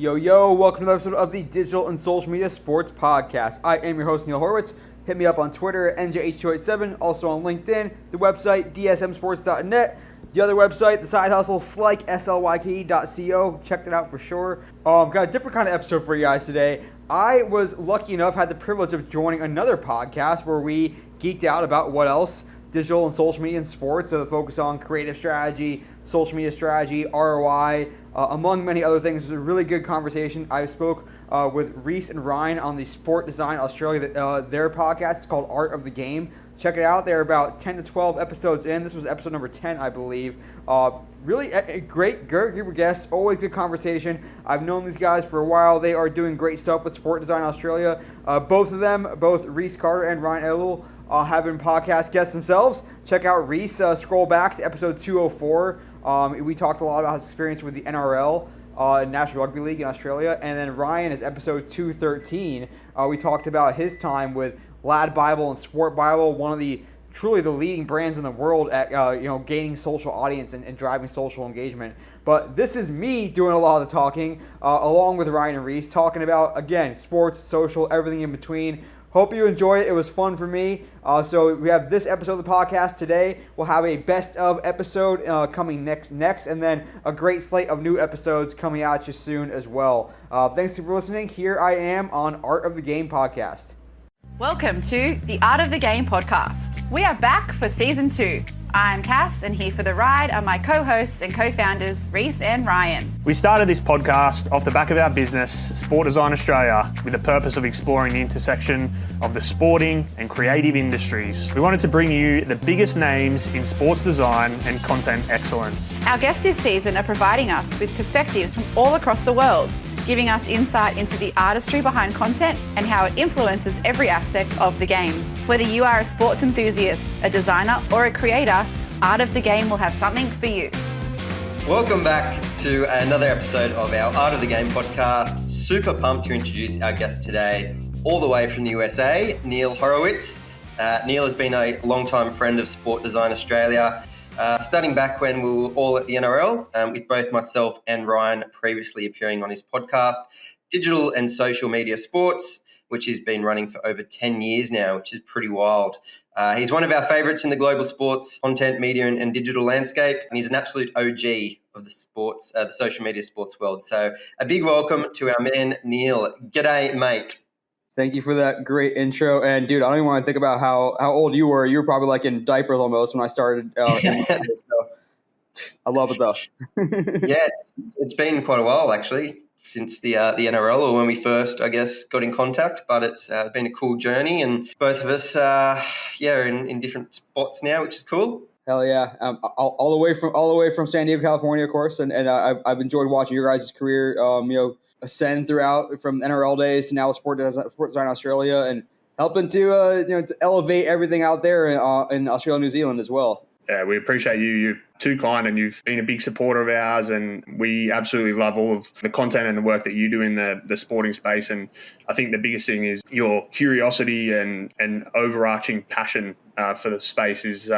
Yo, yo, welcome to another episode of the Digital and Social Media Sports Podcast. I am your host, Neil Horowitz. Hit me up on Twitter at NJH287, also on LinkedIn, the website, dsmsports.net, the other website, the side hustle, slyke.co. Checked it out for sure. Got a different kind of episode for you guys today. I was lucky enough, had the privilege of joining another podcast where we geeked out about what else digital and social media and sports, so the focus on creative strategy, social media strategy, ROI, among many other things. It was a really good conversation. I spoke with Reese and Ryan on the Sport Design Australia, their podcast. It's called Art of the Game. Check it out. They're about 10 to 12 episodes in. This was episode number 10, I believe. Really a great group of guests, always good conversation. I've known these guys for a while. They are doing great stuff with Sport Design Australia. Both of them, both Reese Carter and Ryan Elul, have been podcast guests themselves. Check out Reese. Scroll back to episode 204. We talked a lot about his experience with the NRL, National Rugby League in Australia. And then Ryan is episode 213. We talked about his time with Lad Bible and Sport Bible, one of the truly the leading brands in the world at gaining social audience and driving social engagement. But this is me doing a lot of the talking, along with Ryan and Reese, talking about, again, sports, social, everything in between. Hope you enjoy it. It was fun for me. So we have this episode of the podcast today. We'll have a best of episode coming next, and then a great slate of new episodes coming at you soon as well. Thanks for listening. Here I am on Art of the Game podcast. Welcome to the Art of the Game podcast. We are back for season 2. I'm Cass, and here for the ride are my co-hosts and co-founders, Reese and Ryan. We started this podcast off the back of our business, Sport Design Australia, with the purpose of exploring the intersection of the sporting and creative industries. We wanted to bring you the biggest names in sports design and content excellence. Our guests this season are providing us with perspectives from all across the world, giving us insight into the artistry behind content and how it influences every aspect of the game. Whether you are a sports enthusiast, a designer, or a creator, Art of the Game will have something for you. Welcome back to another episode of our Art of the Game podcast. Super pumped to introduce our guest today, all the way from the USA, Neil Horowitz. Neil has been a long-time friend of Sport Design Australia, starting back when we were all at the NRL, with both myself and Ryan previously appearing on his podcast, Digital and Social Media Sports, which has been running for over 10 years now, which is pretty wild. He's one of our favourites in the global sports, content, media and digital landscape, and he's an absolute OG of the sports, the social media sports world. So a big welcome to our man, Neil. G'day, mate. Thank you for that great intro. And dude, I don't even want to think about how old you were. You were probably like in diapers almost when I started. So I love it though. Yeah, it's been quite a while actually since the NRL, or when we first, I guess, got in contact. But it's been a cool journey, and both of us, are in different spots now, which is cool. Hell yeah! All the way from San Diego, California, of course, and I've enjoyed watching your guys' career, ascend throughout from NRL days to now Sport Design Australia, and helping to elevate everything out there in Australia and New Zealand as well. Yeah, we appreciate you. You're too kind, and you've been a big supporter of ours, and we absolutely love all of the content and the work that you do in the sporting space. And I think the biggest thing is your curiosity and overarching passion for the space is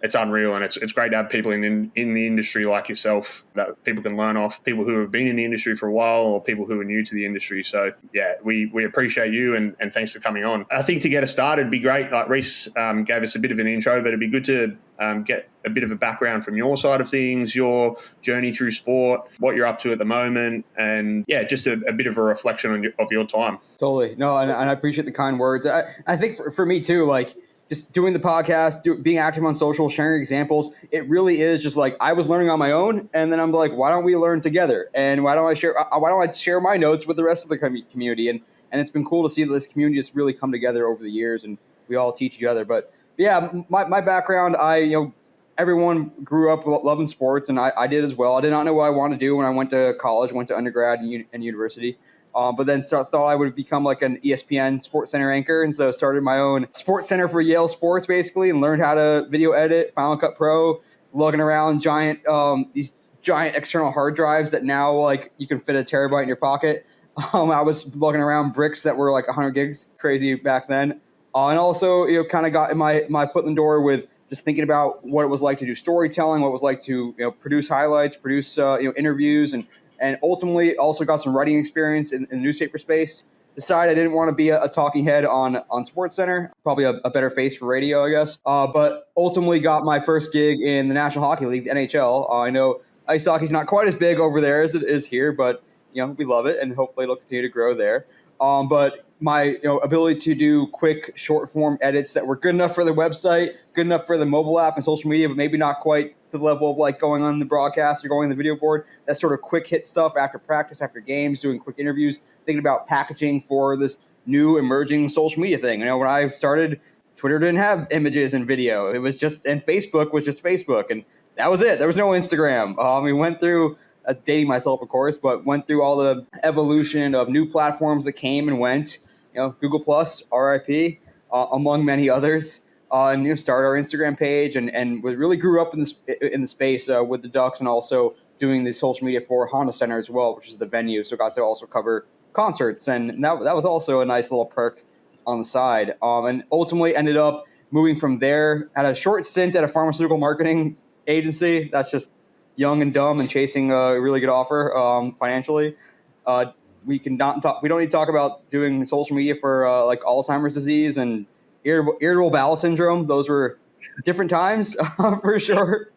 it's unreal, and it's great to have people in the industry like yourself that people can learn off, people who have been in the industry for a while or people who are new to the industry. So yeah, we appreciate you, and thanks for coming on. I think to get us started, it'd be great, like Reese gave us a bit of an intro, but it'd be good to get a bit of a background from your side of things, your journey through sport, what you're up to at the moment, and yeah, just a bit of a reflection of your time. Totally. No, and I appreciate the kind words. I think for me too, like just doing the podcast, being active on social, sharing examples, it really is just like I was learning on my own, and then I'm like, why don't we learn together? And why don't I share my notes with the rest of the community? And it's been cool to see that this community has really come together over the years, and we all teach each other. But yeah, my background, everyone grew up loving sports, and I did as well. I did not know what I wanted to do when I went to college, went to undergrad and university. But then thought I would become like an ESPN Sports Center anchor, and so started my own Sports Center for Yale Sports, basically, and learned how to video edit, Final Cut Pro, lugging around these giant external hard drives that now like you can fit a terabyte in your pocket. I was lugging around bricks that were like 100 gigs, crazy back then. And also, kind of got in my foot in the door with just thinking about what it was like to do storytelling, what it was like to produce highlights, produce interviews, and and ultimately also got some writing experience in the newspaper space. Decided I didn't want to be a talking head on SportsCenter, probably a better face for radio, I guess. But ultimately got my first gig in the National Hockey League, the NHL. I know ice hockey's not quite as big over there as it is here, but we love it, and hopefully it'll continue to grow there. But my ability to do quick short form edits that were good enough for the website, good enough for the mobile app and social media, but maybe not quite to the level of like going on the broadcast or going on the video board. That sort of quick hit stuff after practice, after games, doing quick interviews, thinking about packaging for this new emerging social media thing. When I started, Twitter didn't have images and video. It was just, and Facebook was just Facebook, and that was it. There was no Instagram. We went through, dating myself, of course, but went through all the evolution of new platforms that came and went. Google Plus, RIP, among many others, and started our Instagram page, and we really grew up in the space with the Ducks, and also doing the social media for Honda Center as well, which is the venue. So got to also cover concerts, and that was also a nice little perk on the side. And ultimately ended up moving from there. Had a short stint at a pharmaceutical marketing agency. That's just young and dumb and chasing a really good offer financially. We don't need to talk about doing social media for like Alzheimer's disease and irritable bowel syndrome. Those were different times for sure.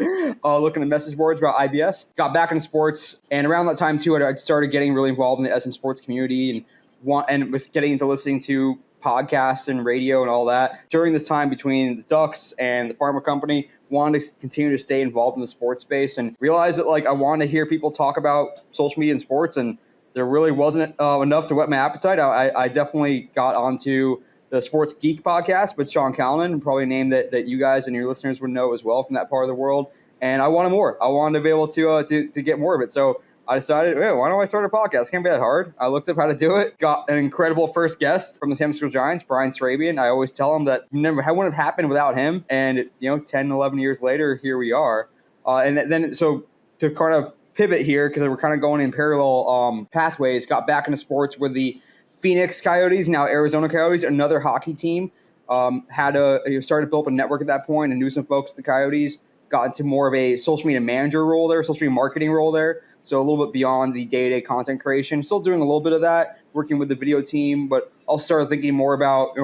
Looking at message boards about IBS. Got back into sports, and around that time too, I started getting really involved in the SM sports community and was getting into listening to podcasts and radio and all that. During this time between the Ducks and the pharma company, wanted to continue to stay involved in the sports space and realized that I wanted to hear people talk about social media and sports, and there really wasn't enough to whet my appetite. I definitely got onto the Sports Geek podcast with Sean Callan, probably a name that you guys and your listeners would know as well from that part of the world. And I wanted more. I wanted to be able to get more of it. So I decided, why don't I start a podcast? It can't be that hard. I looked up how to do it. Got an incredible first guest from the San Francisco Giants, Brian Sarabian. I always tell him that wouldn't have happened without him. And 10, 11 years later, here we are. And then so to kind of pivot here, because we're kind of going in parallel pathways, got back into sports with the Phoenix Coyotes, now Arizona Coyotes, another hockey team. Started to build up a network at that point and knew some folks at the Coyotes. Got into more of a social media manager role there, social media marketing role there. So a little bit beyond the day-to-day content creation. Still doing a little bit of that, working with the video team, but also started thinking more about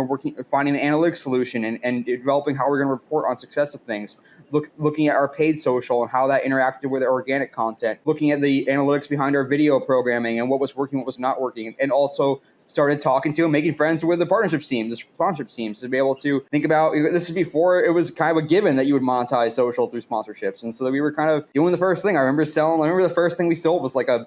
finding an analytics solution and developing how we're going to report on success of things. Looking at our paid social and how that interacted with our organic content. Looking at the analytics behind our video programming and what was working, what was not working, and also started talking to and making friends with the partnership teams, the sponsorship teams, to be able to think about, this is before it was kind of a given that you would monetize social through sponsorships. And so we were kind of doing the first thing. I remember the first thing we sold was like a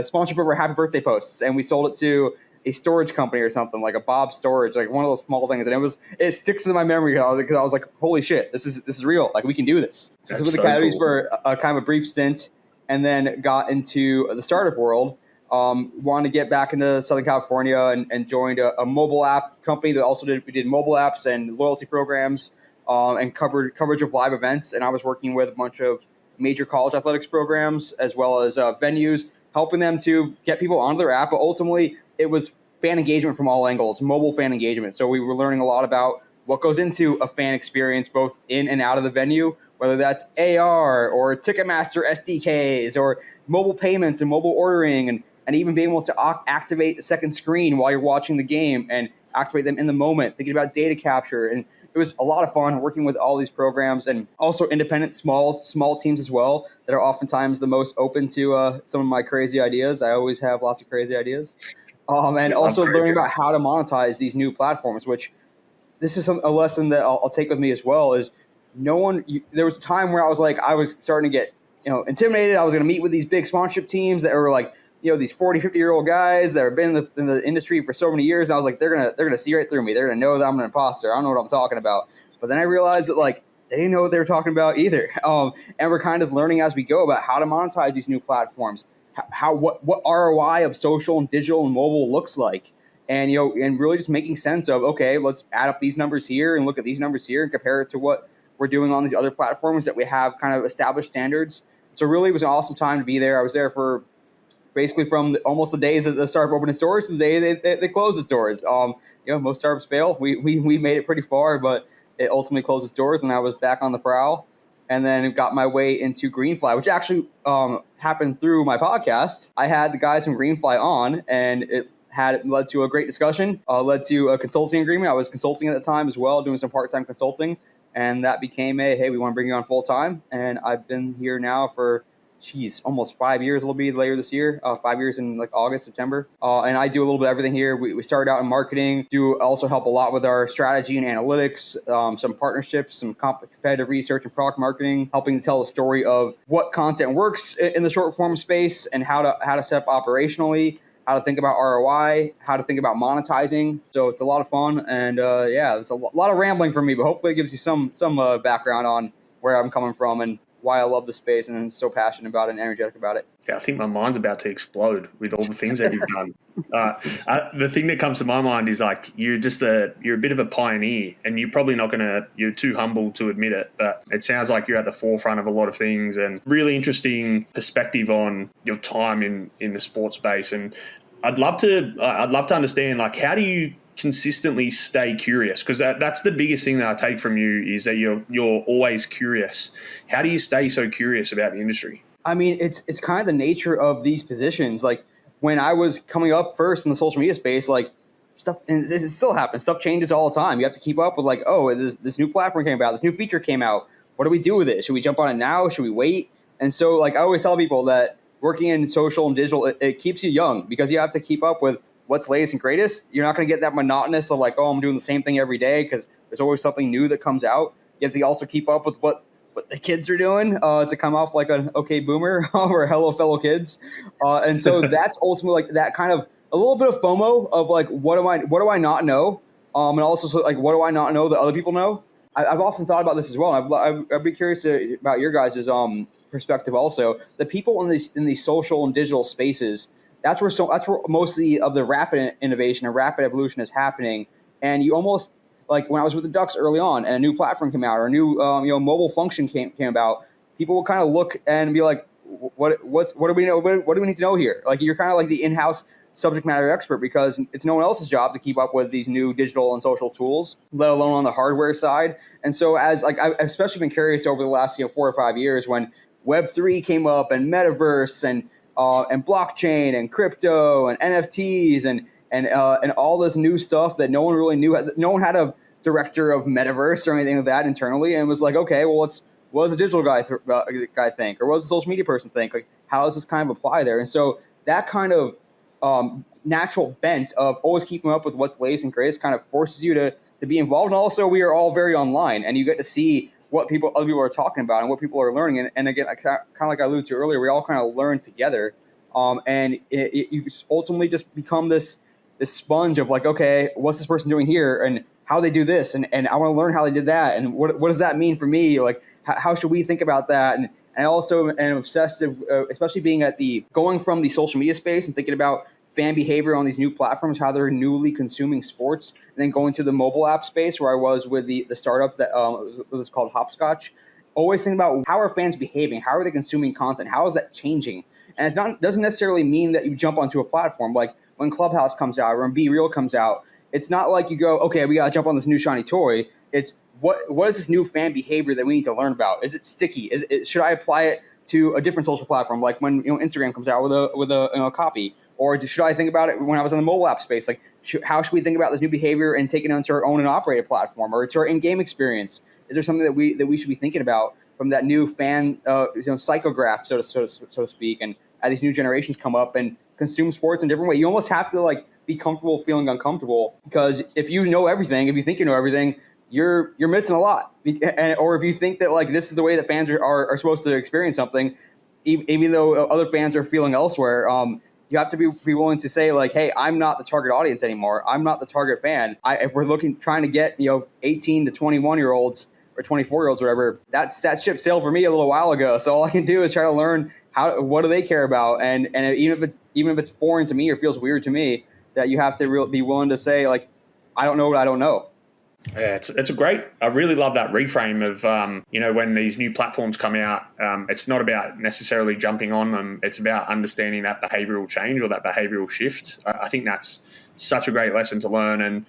sponsorship of our happy birthday posts. And we sold it to a storage company or something, like a Bob Storage, like one of those small things. And it sticks in my memory because I was like, holy shit, this is real. Like, we can do this. This is with the Coyotes for a kind of a brief stint, and then got into the startup world. Wanted to get back into Southern California and joined a mobile app company that also did mobile apps and loyalty programs and coverage of live events. And I was working with a bunch of major college athletics programs as well as venues, helping them to get people onto their app. But ultimately, it was fan engagement from all angles, mobile fan engagement. So we were learning a lot about what goes into a fan experience, both in and out of the venue, whether that's AR or Ticketmaster SDKs or mobile payments and mobile ordering, and even being able to activate the second screen while you're watching the game and activate them in the moment, thinking about data capture. And it was a lot of fun working with all these programs, and also independent small teams as well that are oftentimes the most open to some of my crazy ideas. I always have lots of crazy ideas. And also learning about how to monetize these new platforms, which this is a lesson that I'll take with me as well, is there was a time where I was starting to get intimidated. I was going to meet with these big sponsorship teams that were like, these 40, 50-year-old guys that have been in the industry for so many years. And I was like, they're gonna see right through me. They're gonna know that I'm an imposter. I don't know what I'm talking about. But then I realized that they didn't know what they were talking about either. And we're kind of learning as we go about how to monetize these new platforms, what ROI of social and digital and mobile looks like. And and really just making sense of, okay, let's add up these numbers here and look at these numbers here and compare it to what we're doing on these other platforms that we have kind of established standards. So really, it was an awesome time to be there. I was there for basically from almost the days that the startup opened its doors to the day they closed its doors. Most startups fail. We made it pretty far, but it ultimately closed its doors, and I was back on the prowl. and then got my way into Greenfly, which actually happened through my podcast. I had the guys from Greenfly on, and it led to a great discussion, led to a consulting agreement. I was consulting at the time as well, doing some part-time consulting, and that became hey, we want to bring you on full-time. And I've been here now for, almost 5 years. It'll be later this year, 5 years in like August, September. And I do a little bit of everything here. We started out in marketing, also help a lot with our strategy and analytics, some partnerships, some competitive research and product marketing, helping to tell the story of what content works in the short form space and how to set up operationally, how to think about ROI, how to think about monetizing. So it's a lot of fun. And it's a lot of rambling from me, but hopefully it gives you some background on where I'm coming from and why I love the space and I'm so passionate about it and energetic about it. Yeah, I think my mind's about to explode with all the things that you've done. The thing that comes to my mind is like you're a bit of a pioneer, and you're too humble to admit it, but it sounds like you're at the forefront of a lot of things and really interesting perspective on your time in the sports space. And I'd love to understand, like, how do you consistently stay curious? Because that's the biggest thing that I take from you is that you're always curious. How do you stay so curious about the industry? I mean, it's kind of the nature of these positions. Like when I was coming up first in the social media space, like stuff, and it still happens. Stuff changes all the time. You have to keep up with like, oh, this new platform came about, this new feature came out. What do we do with it? Should we jump on it now? Should we wait? And so, like I always tell people that working in social and digital, it keeps you young because you have to keep up with what's latest and greatest. You're not going to get that monotonous of like, oh, I'm doing the same thing every day, because there's always something new that comes out. You have to also keep up with what the kids are doing to come off like an okay boomer or hello fellow kids. And so that's ultimately like that kind of a little bit of FOMO of like, what do I not know? And also like, what do I not know that other people know? I've often thought about this as well. I'd be curious about your guys' perspective also. The people in these social and digital spaces, that's where mostly of the rapid innovation and rapid evolution is happening. And you almost, like when I was with the Ducks early on and a new platform came out or a new mobile function came about, people will kind of look and be like, what do we know? What do we need to know here? Like you're kind of like the in-house subject matter expert because it's no one else's job to keep up with these new digital and social tools, let alone on the hardware side. And so as like I've especially been curious over the last 4 or 5 years when Web3 came up and metaverse and blockchain and crypto and NFTs and all this new stuff that no one really knew. No one had a director of metaverse or anything like that internally, and was like, okay, well, what does a digital guy think, or what does a social media person think? Like, how does this kind of apply there? And so that kind of natural bent of always keeping up with what's latest and greatest kind of forces you to be involved. And also, we are all very online, and you get to see what other people are talking about and what people are learning. And again, kind of like I alluded to earlier, we all kind of learn together. And you ultimately just become this sponge of like, okay, what's this person doing here and how they do this? And I want to learn how they did that. And what does that mean for me? Like, how should we think about that? And I also am obsessive, especially being going from the social media space and thinking about fan behavior on these new platforms, how they're newly consuming sports, and then going to the mobile app space where I was with the startup that was called Hopscotch. Always think about how are fans behaving? How are they consuming content? How is that changing? And it doesn't necessarily mean that you jump onto a platform. Like when Clubhouse comes out or when Be Real comes out, it's not like you go, okay, we got to jump on this new shiny toy. It's what is this new fan behavior that we need to learn about? Is it sticky? Should I apply it to a different social platform? Like when Instagram comes out with a copy. Or should I think about it when I was in the mobile app space? Like, how should we think about this new behavior and take it onto our own and operated platform or to our in-game experience? Is there something that we should be thinking about from that new fan psychograph, so to speak? And as these new generations come up and consume sports in a different way, you almost have to like be comfortable feeling uncomfortable, because if you know everything, if you think you know everything, you're missing a lot. Or if you think that like this is the way that fans are supposed to experience something, even though other fans are feeling elsewhere. You have to be willing to say like, hey, I'm not the target audience anymore. I'm not the target fan. If we're trying to get 18 to 21 year olds or 24 year olds, or whatever, that ship sailed for me a little while ago. So all I can do is try to learn what do they care about, and even if it's foreign to me or feels weird to me, that you have to be willing to say like, I don't know what I don't know. Yeah, I really love that reframe of, when these new platforms come out, it's not about necessarily jumping on them. It's about understanding that behavioral change or that behavioral shift. I think that's such a great lesson to learn. And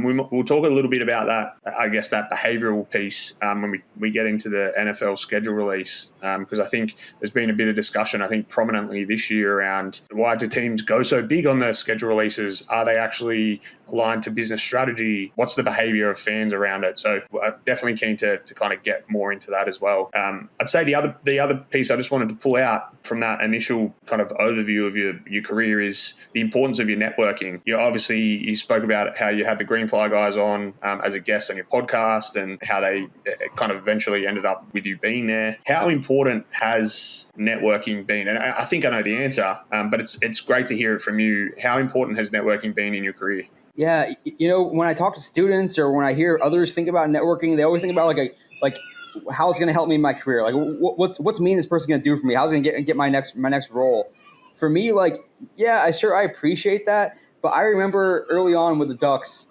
we'll talk a little bit about that, I guess, that behavioral piece when we get into the NFL schedule release, because I think there's been a bit of discussion, I think, prominently this year around why do teams go so big on the schedule releases? Are they actually aligned to business strategy? What's the behavior of fans around it? So I'm definitely keen to kind of get more into that as well. I'd say the other piece I just wanted to pull out from that initial kind of overview of your career is the importance of your networking. You spoke about how you had the Greenfly guys on as a guest on your podcast and how they kind of eventually ended up with you being there. How important has networking been? And I think I know the answer, but it's great to hear it from you. How important has networking been in your career? Yeah, when I talk to students or when I hear others think about networking, they always think about like how it's going to help me in my career. Like what's me and this person going to do for me? How's it going to get my next role? For me, I appreciate that. But I remember early on with the Ducks,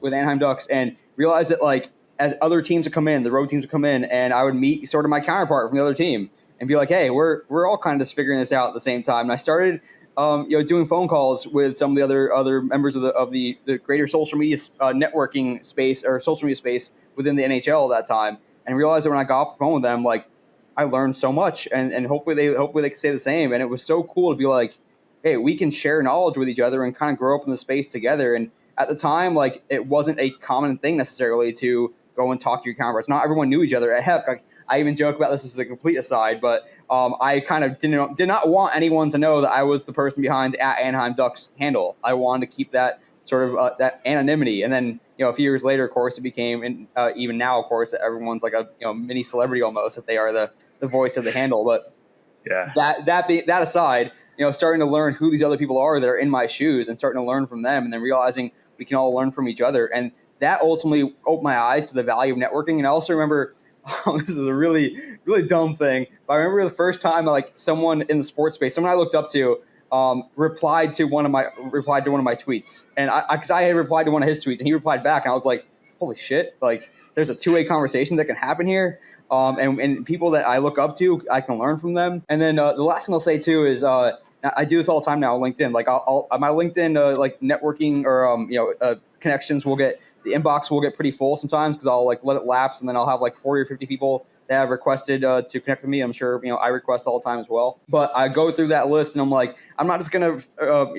with Anaheim Ducks, and realized that like as other teams would come in, the road teams would come in, and I would meet sort of my counterpart from the other team and be like, hey, we're all kind of just figuring this out at the same time. And I started doing phone calls with some of the other members of the greater social media networking space or social media space within the NHL at that time, and realized that when I got off the phone with them, like I learned so much, and hopefully they could say the same. And it was so cool to be like, hey, we can share knowledge with each other and kind of grow up in the space together. And at the time, like it wasn't a common thing necessarily to go and talk to your counterparts. Not everyone knew each other. Heck, like I even joke about this as a complete aside, but I kind of did not want anyone to know that I was the person behind the @Anaheim Ducks handle. I wanted to keep that sort of that anonymity. And then a few years later, of course, it became, and even now, of course, everyone's like a mini celebrity almost if they are the voice of the handle. But yeah, that aside, starting to learn who these other people are that are in my shoes and starting to learn from them, and then realizing we can all learn from each other, and that ultimately opened my eyes to the value of networking. And I also remember. This is a really, really dumb thing, but I remember the first time like someone in the sports space, someone I looked up to, replied to one of my tweets, and because I had replied to one of his tweets, and he replied back, and I was like, "Holy shit!" Like, there's a two-way conversation that can happen here, and people that I look up to, I can learn from them. And then the last thing I'll say too is I do this all the time now on LinkedIn. Like, I'll my LinkedIn like networking or connections will get. The inbox will get pretty full sometimes because I'll like let it lapse, and then I'll have like 40 or 50 people that have requested to connect with me. I'm sure I request all the time as well. But I go through that list and I'm like, I'm not just gonna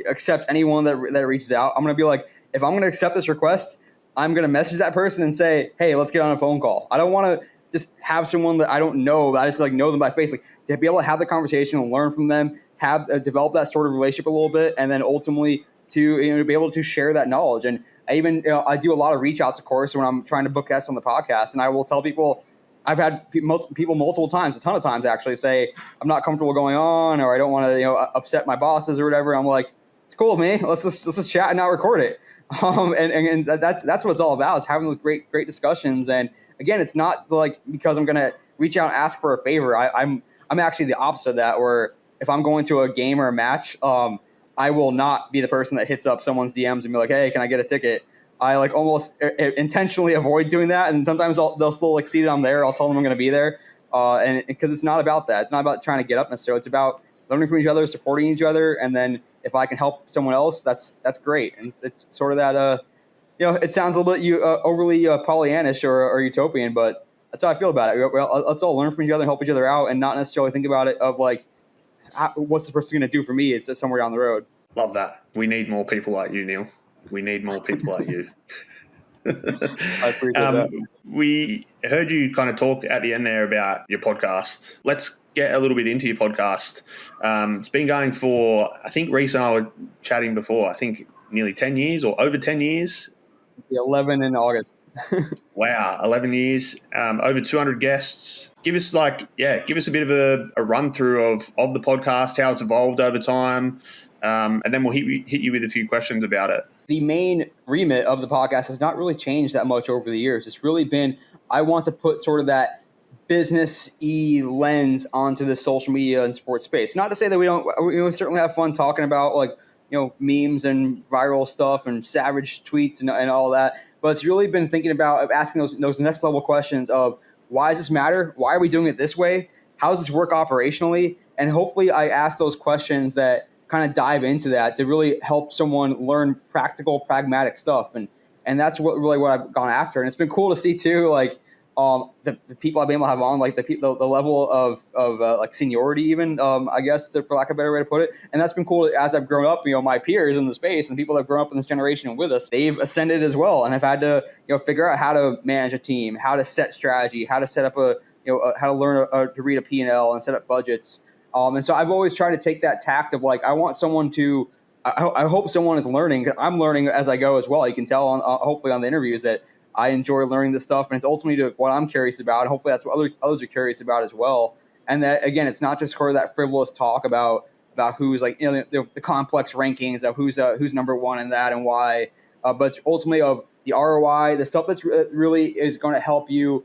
accept anyone that reaches out. I'm gonna be like, if I'm gonna accept this request, I'm gonna message that person and say, hey, let's get on a phone call. I don't want to just have someone that I don't know, but I just like know them by face. Like to be able to have the conversation and learn from them, have develop that sort of relationship a little bit, and then ultimately to be able to share that knowledge. And I even, I do a lot of reach outs, of course, when I'm trying to book guests on the podcast, and I will tell people, I've had people multiple times, a ton of times actually, say, I'm not comfortable going on, or I don't want to, upset my bosses or whatever. I'm like, it's cool with me. Let's just chat and not record it. And that's what it's all about, is having those great discussions. And again, it's not like because I'm going to reach out and ask for a favor. I'm actually the opposite of that, where if I'm going to a game or a match, I will not be the person that hits up someone's DMs and be like, hey, can I get a ticket? I like almost intentionally avoid doing that. And sometimes they'll still like see that I'm there. I'll tell them I'm going to be there. And because it's not about that. It's not about trying to get up necessarily. It's about learning from each other, supporting each other. And then if I can help someone else, that's great. And it's sort of that, it sounds a little bit overly Pollyannish or utopian, but that's how I feel about it. Let's all learn from each other and help each other out, and not necessarily think about it of like, what's the person going to do for me? It's just somewhere down the road. Love that. We need more people like you, Neil. We need more people like you. I appreciate that. We heard you kind of talk at the end there about your podcast. Let's get a little bit into your podcast. It's been going for, I think Reese and I were chatting before, I think nearly 10 years or over 10 years. 11 in August. Wow, 11 years, over 200 guests. Give us a bit of a run through of the podcast, how it's evolved over time, and then we'll hit you with a few questions about it. The main remit of the podcast has not really changed that much over the years. It's really been, I want to put sort of that business-y lens onto the social media and sports space. Not to say that we certainly have fun talking about like, memes and viral stuff and savage tweets and all that. But it's really been thinking about asking those next level questions of, why does this matter? Why are we doing it this way? How does this work operationally? And hopefully I ask those questions that kind of dive into that to really help someone learn practical, pragmatic stuff. And that's what I've gone after. And it's been cool to see too, like the people I've been able to have on, like the level of like seniority, even I guess, for lack of a better way to put it. And that's been cool as I've grown up. My peers in the space and the people that have grown up in this generation and with us, they've ascended as well, and have had to figure out how to manage a team, how to set strategy, how to set up how to learn to read a P&L and set up budgets. And so I've always tried to take that tact of like, I want someone to, I hope someone is learning. I'm learning as I go as well. You can tell hopefully on the interviews that I enjoy learning this stuff, and it's ultimately to what I'm curious about. And hopefully that's what others are curious about as well. And that, again, it's not just sort of that frivolous talk about who's like, the complex rankings of who's number one and that and why, but it's ultimately of the ROI, the stuff that's really is going to help you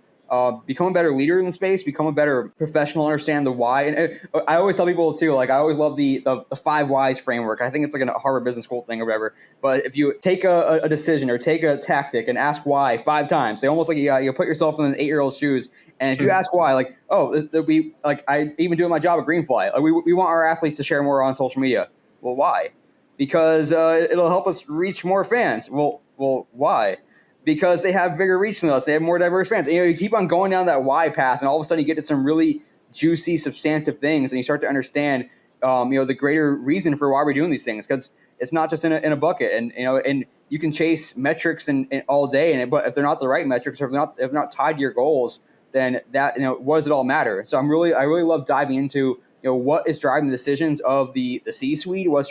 become a better leader in the space, become a better professional, understand the why. And I always tell people too, like I always love the 5 whys framework. I think it's like a Harvard Business School thing or whatever. But if you take a decision or take a tactic and ask why 5 times, they almost like you put yourself in an 8-year-old's shoes. And if you ask why, like, I even do my job at Greenfly. Like we want our athletes to share more on social media. Well, why? Because it'll help us reach more fans. Well, why? Because they have bigger reach than us. They have more diverse fans. And, you keep on going down that why path, and all of a sudden you get to some really juicy, substantive things, and you start to understand, the greater reason for why we're doing these things. Because it's not just in a bucket, and and you can chase metrics and all day, but if they're not the right metrics, or if they're not tied to your goals, then that what does it all matter? So I really love diving into what is driving the decisions of the C-suite, what's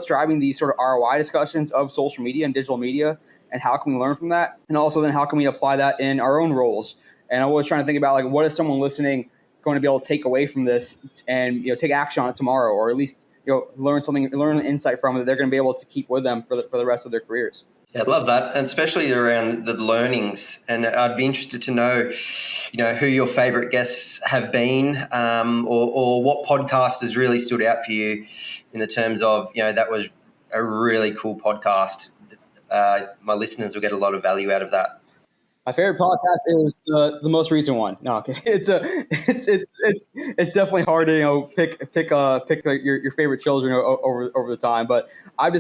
driving these sort of ROI discussions of social media and digital media. And how can we learn from that? And also then how can we apply that in our own roles? And I'm always trying to think about, like, what is someone listening going to be able to take away from this and take action on it tomorrow, or at least learn an insight from it that they're going to be able to keep with them for the rest of their careers. Yeah, I love that, and especially around the learnings. And I'd be interested to know, who your favourite guests have been, or what podcast has really stood out for you in the terms of, that was a really cool podcast. My listeners will get a lot of value out of that. My favorite podcast is the most recent one. No, okay. It's definitely hard to pick your favorite children over the time. But I've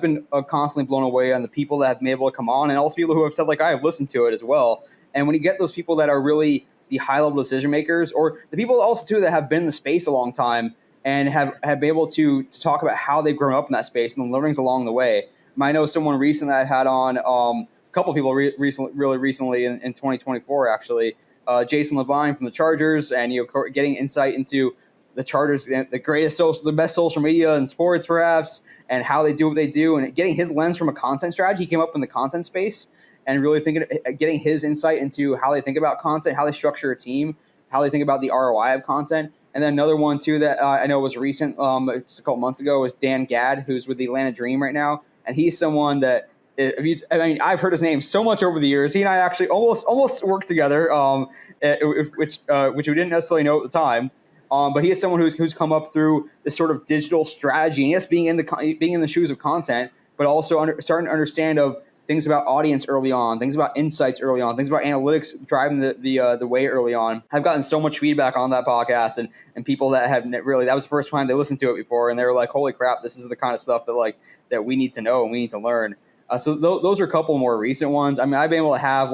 been constantly blown away on the people that have been able to come on, and also people who have said, like, I have listened to it as well. And when you get those people that are really the high level decision makers, or the people also too that have been in the space a long time and have been able to talk about how they've grown up in that space and the learnings along the way. I know someone recently I had on, a couple of people really recently in 2024, actually, Jason Levine from the Chargers, and getting insight into the Chargers, the best social media in sports, perhaps, and how they do what they do, and getting his lens from a content strategy. He came up in the content space, and really getting his insight into how they think about content, how they structure a team, how they think about the ROI of content. And then another one too that I know was recent, just a couple months ago, was Dan Gadd, who's with the Atlanta Dream right now. And he's someone that, I've heard his name so much over the years. He and I actually almost worked together, which we didn't necessarily know at the time. But he is someone who's come up through this sort of digital strategy, and yes, being in the shoes of content, but also starting to understand of things about audience early on, things about insights early on, things about analytics driving the way early on. I've gotten so much feedback on that podcast, and people that have really, that was the first time they listened to it before, and they were like, holy crap, this is the kind of stuff that we need to know and we need to learn. So those are a couple more recent ones. I mean, I've been able to have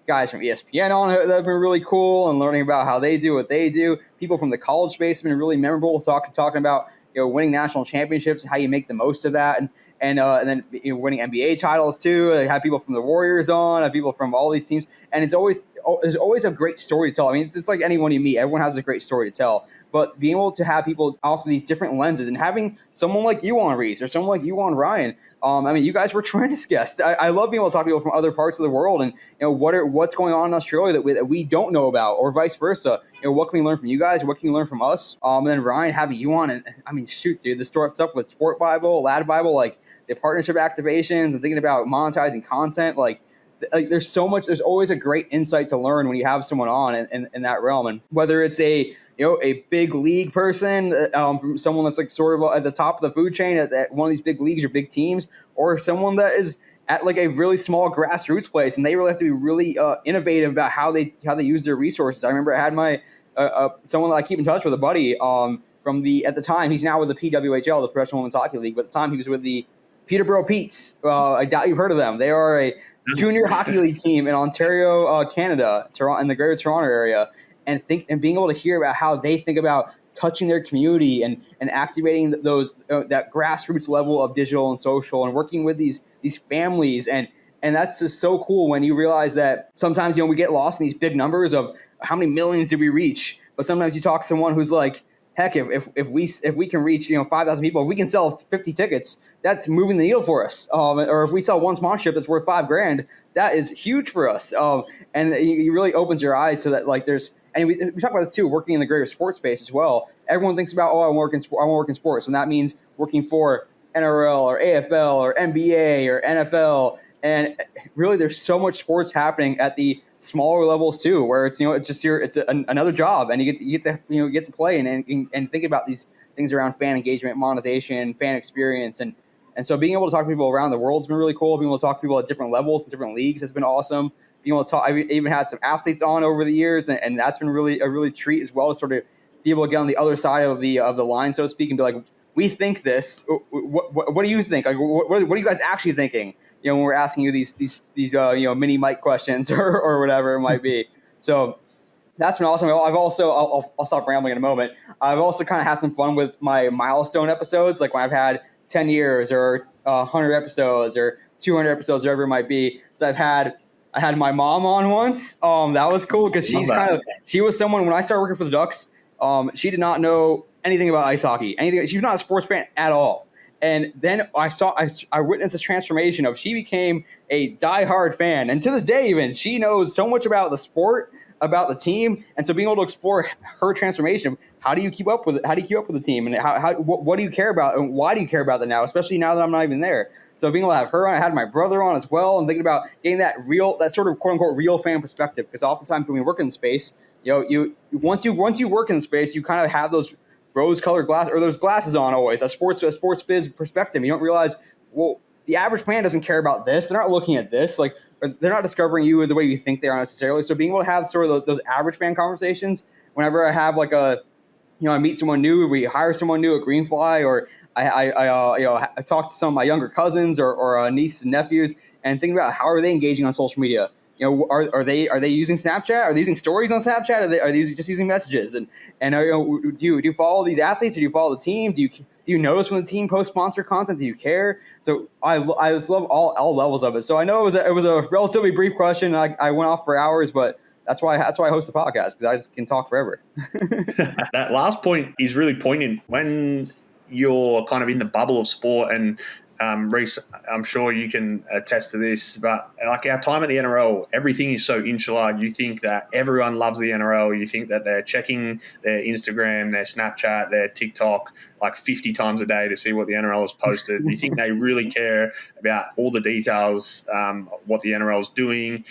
guys from ESPN on that have been really cool and learning about how they do what they do. People from the college space have been really memorable, talking about winning national championships and how you make the most of that, and then winning NBA titles too. They have people from the Warriors on, have people from all these teams, and there's always a great story to tell. I mean, it's like anyone you meet, everyone has a great story to tell. But being able to have people offer these different lenses, and having someone like you on, Reese, or someone like you on, Ryan. You guys were tremendous guests. I love being able to talk to people from other parts of the world, and what's going on in Australia that we don't know about, or vice versa. What can we learn from you guys? What can you learn from us? And then Ryan, having you on, and I mean, shoot, dude, the stuff with Sport Bible, Lad Bible, like the partnership activations, and thinking about monetizing content, like there's so much. There's always a great insight to learn when you have someone on in that realm, and whether it's a big league person, from someone that's like sort of at the top of the food chain at one of these big leagues or big teams, or someone that is at like a really small grassroots place, and they really have to be really innovative about how they use their resources. I remember I had my someone that I keep in touch with, a buddy, at the time, he's now with the PWHL, the Professional Women's Hockey League, but at the time he was with the Peterborough Petes. I doubt you've heard of them. They are a junior hockey league team in Ontario, Canada, in the Greater Toronto area, and being able to hear about how they think about touching their community and activating those that grassroots level of digital and social, and working with these families, and that's just so cool when you realize that sometimes we get lost in these big numbers of how many millions did we reach, but sometimes you talk to someone who's like, heck, if we can reach 5,000 people, if we can sell 50 tickets, that's moving the needle for us. Or if we sell one sponsorship that's worth $5,000, that is huge for us. And it really opens your eyes to that. Like and we talk about this too, working in the greater sports space as well. Everyone thinks about, I want to work in sports, and that means working for NRL or AFL or NBA or NFL. And really, there's so much sports happening at the smaller levels too, where it's another job, and you get to play and think about these things around fan engagement, monetization, fan experience, and so being able to talk to people around the world has been really cool. Being able to talk to people at different levels, different leagues has been awesome. Being able to talk, I've even had some athletes on over the years, and that's been really a treat as well, to sort of be able to get on the other side of the line, so to speak, and be like, we think this. What do you think? Like, what are you guys actually thinking? When we're asking you these mini mic questions or whatever it might be. So that's been awesome. I've also I'll stop rambling in a moment. I've also kind of had some fun with my milestone episodes, like when I've had 10 years or 100 episodes or 200 episodes, whatever it might be. So I had my mom on once. That was cool because she was someone when I started working for the Ducks. She did not know anything about ice hockey. She was not a sports fan at all. And then I witnessed this transformation of she became a diehard fan. And to this day, even, she knows so much about the sport, about the team. And so being able to explore her transformation, how do you keep up with it? How do you keep up with the team? And what do you care about? And why do you care about that now, especially now that I'm not even there? So being able to have her on, I had my brother on as well, and thinking about getting that sort of quote unquote real fan perspective. Because oftentimes when we work in the space, once you work in the space, you kind of have those rose-colored glasses, or those glasses on always, a sports biz perspective. You don't realize, well, the average fan doesn't care about this. They're not looking at this. Like, they're not discovering you the way you think they are necessarily. So being able to have sort of those average fan conversations, whenever I have like I meet someone new, we hire someone new at Greenfly, or I talk to some of my younger cousins or nieces and nephews, and think about how are they engaging on social media. Are they using Snapchat? Are they using stories on Snapchat? Are they just using messages? And do you follow these athletes, or do you follow the team? Do you notice when the team posts sponsor content? Do you care? So I just love all levels of it. So I know it was a relatively brief question. I went off for hours, but that's why I host a podcast, because I just can talk forever. That last point is really poignant. When you're kind of in the bubble of sport, and Reese, I'm sure you can attest to this, but like our time at the NRL, everything is so insular. You think that everyone loves the NRL. You think that they're checking their Instagram, their Snapchat, their TikTok like 50 times a day to see what the NRL has posted. You think they really care about all the details, what the NRL is doing.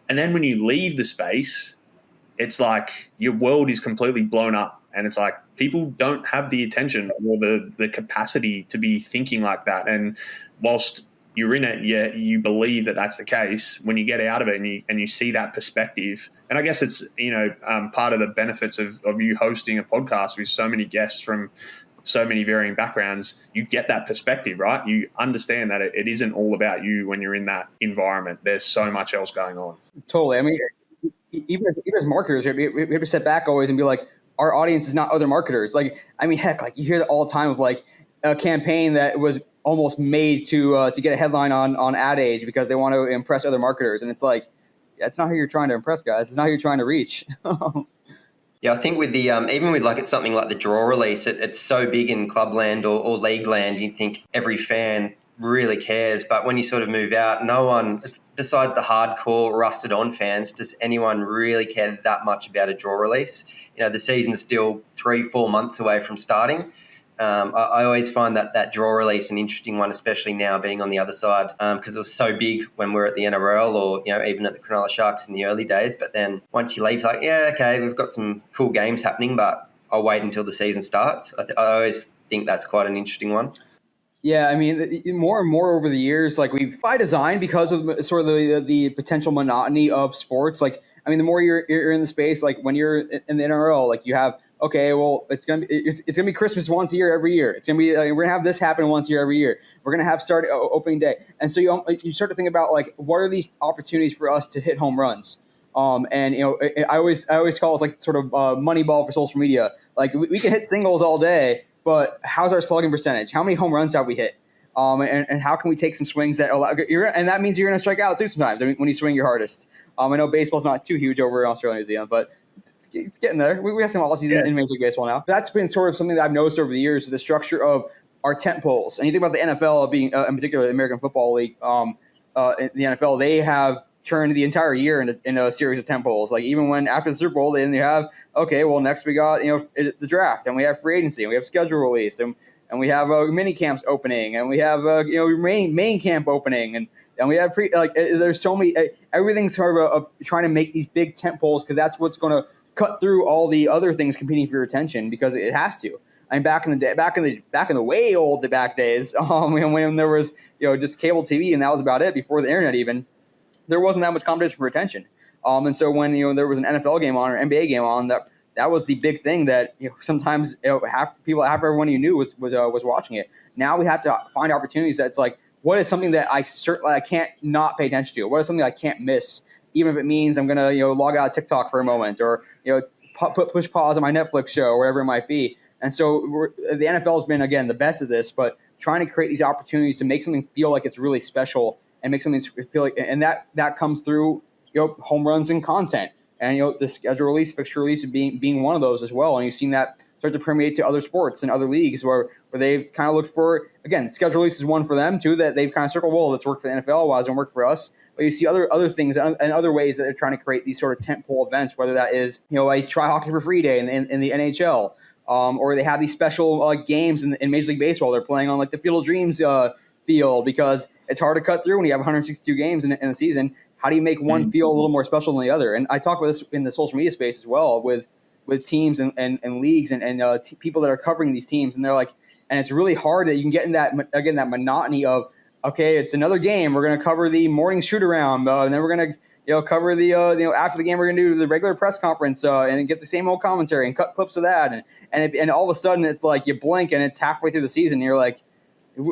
And then when you leave the space, it's like your world is completely blown up. And it's like people don't have the attention or the capacity to be thinking like that. And whilst you're in it, you believe that that's the case. When you get out of it and you see that perspective, and I guess it's part of the benefits of you hosting a podcast with so many guests from so many varying backgrounds, you get that perspective, right? You understand that it isn't all about you when you're in that environment. There's so much else going on. Totally. I mean, even as marketers, we have to step back always and be like, our audience is not other marketers. Like, I mean, heck, like you hear that all the time of like a campaign that was almost made to get a headline on Ad Age because they want to impress other marketers. And it's like, that's not who you're trying to impress, guys. It's not who you're trying to reach. Yeah, I think with the even with it's something like the draw release, it's so big in clubland or league land, you think every fan really cares. But when you sort of move out, no one, it's besides the hardcore rusted on fans, does anyone really care that much about a draw release? The season's still 3-4 months away from starting. I always find that draw release an interesting one, especially now being on the other side, because it was so big when we were at the NRL or even at the Cronulla Sharks in the early days. But then once you leave, it's like, yeah, okay, we've got some cool games happening, but I'll wait until the season starts. I always think that's quite an interesting one. Yeah, I mean, more and more over the years, like we've by design, because of sort of the potential monotony of sports. Like, I mean, the more you're in the space, like when you're in the NRL, like you have okay, well, it's gonna be Christmas once a year every year. It's gonna be we're gonna have this happen once a year every year. We're gonna have opening day, and so you start to think about like what are these opportunities for us to hit home runs. And I always call it like sort of Moneyball for social media. Like we can hit singles all day, but how's our slugging percentage? How many home runs have we hit? And how can we take some swings that allow? And that means you're going to strike out too sometimes. I mean, when you swing your hardest. I know baseball's not too huge over in Australia and New Zealand, but it's getting there. We have some policies in Major League Baseball now. That's been sort of something that I've noticed over the years, the structure of our tent poles. And you think about the NFL being, in particular, the American Football League, in the NFL, they have turned the entire year into a series of tent poles. Like even when after the Super Bowl, they have, okay, well, next we got the draft, and we have free agency, and we have schedule release, and we have mini camps opening, and we have main camp opening, and we have there's so many. Everything's sort of trying to make these big tent poles because that's what's going to cut through all the other things competing for your attention because it has to. I mean, back in the way old back days, when there was just cable TV and that was about it before the internet even. There wasn't that much competition for attention, and so when there was an NFL game on or NBA game on, that was the big thing that sometimes half everyone you knew was watching it. Now we have to find opportunities that's like, what is something that I can't not pay attention to? What is something I can't miss, even if it means I'm gonna log out of TikTok for a moment or push pause on my Netflix show or whatever it might be. And so the NFL has been again the best at this, but trying to create these opportunities to make something feel like it's really special. And make something feel like, and that comes through, home runs and content, and the schedule release, fixture release being one of those as well. And you've seen that start to permeate to other sports and other leagues where they've kind of looked for, again, schedule release is one for them too that they've kind of circled. Well, let's work for the NFL, why doesn't it work for us? But you see other things and other ways that they're trying to create these sort of tentpole events, whether that is a try hockey for free day in the NHL, or they have these special games in Major League Baseball. They're playing on like the Field of Dreams field because it's hard to cut through when you have 162 games in a season. How do you make one feel a little more special than the other? And I talk about this in the social media space as well with teams and leagues and people that are covering these teams. And they're like, and it's really hard that you can get in that monotony of, okay, it's another game. We're going to cover the morning shoot around, and then we're going to cover the after the game we're going to do the regular press conference and get the same old commentary and cut clips of that. And all of a sudden it's like you blink and it's halfway through the season. And you're like,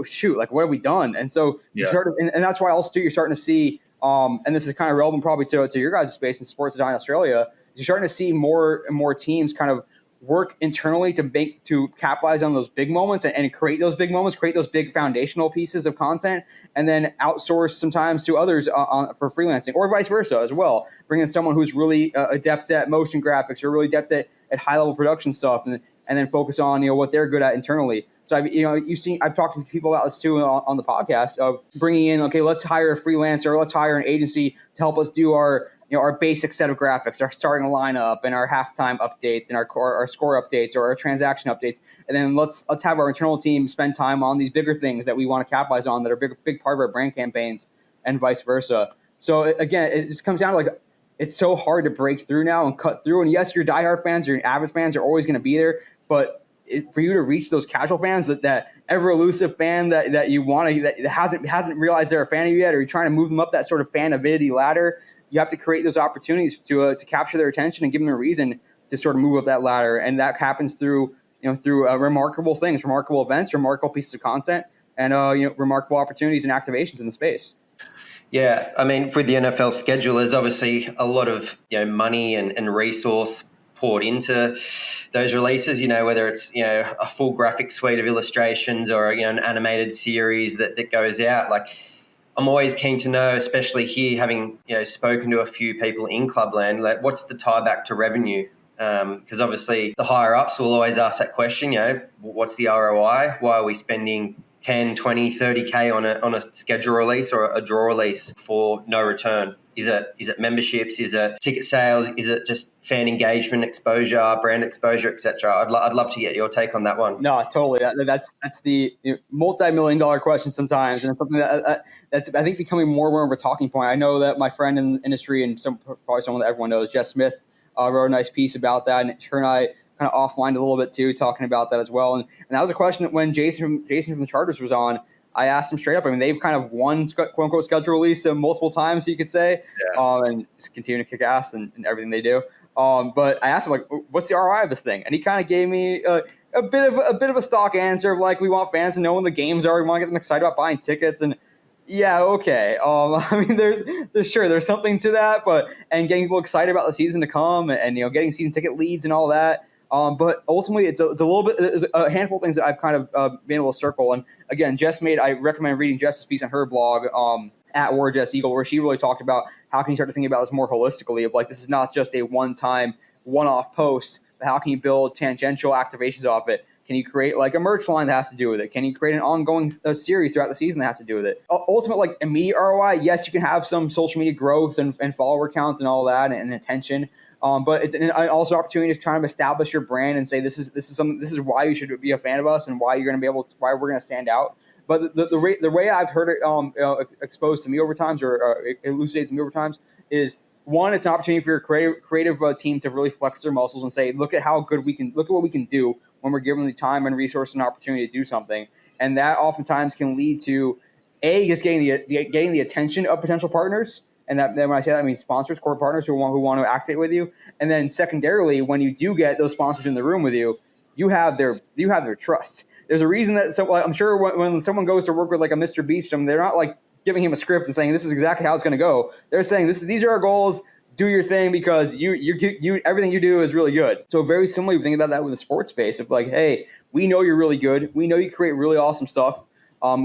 shoot, like what have we done? And so and that's why also too you're starting to see, and this is kind of relevant probably to your guys' space in sports in Australia. You're starting to see more and more teams kind of work internally to capitalize on those big moments and create those big moments, create those big foundational pieces of content, and then outsource sometimes to others for freelancing or vice versa as well. Bring in someone who's really adept at motion graphics or really adept at high level production stuff, and then focus on what they're good at internally. So I've talked to people about this too on the podcast of bringing in, okay, let's hire a freelancer, let's hire an agency to help us do our basic set of graphics, our starting lineup and our halftime updates and our score updates or our transaction updates. And then let's have our internal team spend time on these bigger things that we want to capitalize on that are big part of our brand campaigns and vice versa. So again, it just comes down to like, it's so hard to break through now and cut through. And yes, your diehard fans, your avid fans are always going to be there, but for you to reach those casual fans, that ever elusive fan that you want to, that hasn't realized they're a fan of you yet, or you're trying to move them up that sort of fan avidity ladder, you have to create those opportunities to capture their attention and give them a reason to sort of move up that ladder. And that happens through remarkable things, remarkable events, remarkable pieces of content, and remarkable opportunities and activations in the space. Yeah, I mean, for the NFL schedule, there's obviously a lot of money and resource poured into those releases, whether it's, a full graphic suite of illustrations or, an animated series that goes out. Like, I'm always keen to know, especially here, having, spoken to a few people in Clubland, like what's the tie back to revenue? Because obviously the higher ups will always ask that question, what's the ROI? Why are we spending 10, 20, 30K on a schedule release or a draw release for no return? Is it memberships? Is it ticket sales? Is it just fan engagement, exposure, brand exposure, etc.? I'd love to get your take on that one. No, totally. That's the multi-million-dollar question sometimes, and it's something that's I think becoming more and more of a talking point. I know that my friend in the industry and probably someone that everyone knows, Jess Smith, wrote a nice piece about that, and her and I kind of offlined a little bit too, talking about that as well. And that was a question that when Jason from the Chargers was on, I asked him straight up. I mean, they've kind of won quote unquote schedule release multiple times, you could say, and just continue to kick ass and everything they do. But I asked him, like, what's the ROI of this thing? And he kind of gave me a bit of a stock answer of like, we want fans to know when the games are. We want to get them excited about buying tickets. And yeah, okay. I mean, there's something to that, and getting people excited about the season to come, and getting season ticket leads and all that. But ultimately, it's a little bit. There's a handful of things that I've kind of been able to circle. And again, I recommend reading Jess's piece on her blog at War Jess Eagle, where she really talked about how can you start to think about this more holistically. Of like, this is not just a one-off post, but how can you build tangential activations off it? Can you create like a merch line that has to do with it? Can you create an ongoing series throughout the season that has to do with it? Ultimate, like immediate ROI, yes, you can have some social media growth and follower count and all that and attention. But it's also an opportunity to kind of establish your brand and say this is why you should be a fan of us and why you're going to why we're going to stand out. But the way I've heard it exposed to me over times or elucidated to me over times is, one, it's an opportunity for your creative team to really flex their muscles and say, look at what we can do when we're given the time and resource and opportunity to do something. And that oftentimes can lead to just getting the attention of potential partners. And that, when I say that, I mean sponsors, core partners who want to activate with you. And then secondarily, when you do get those sponsors in the room with you, you have their trust. There's a reason that I'm sure when someone goes to work with like a Mr. Beast, they're not like giving him a script and saying this is exactly how it's going to go. They're saying these are our goals. Do your thing because you everything you do is really good. So very similarly, we think about that with the sports space of like, hey, we know you're really good. We know you create really awesome stuff.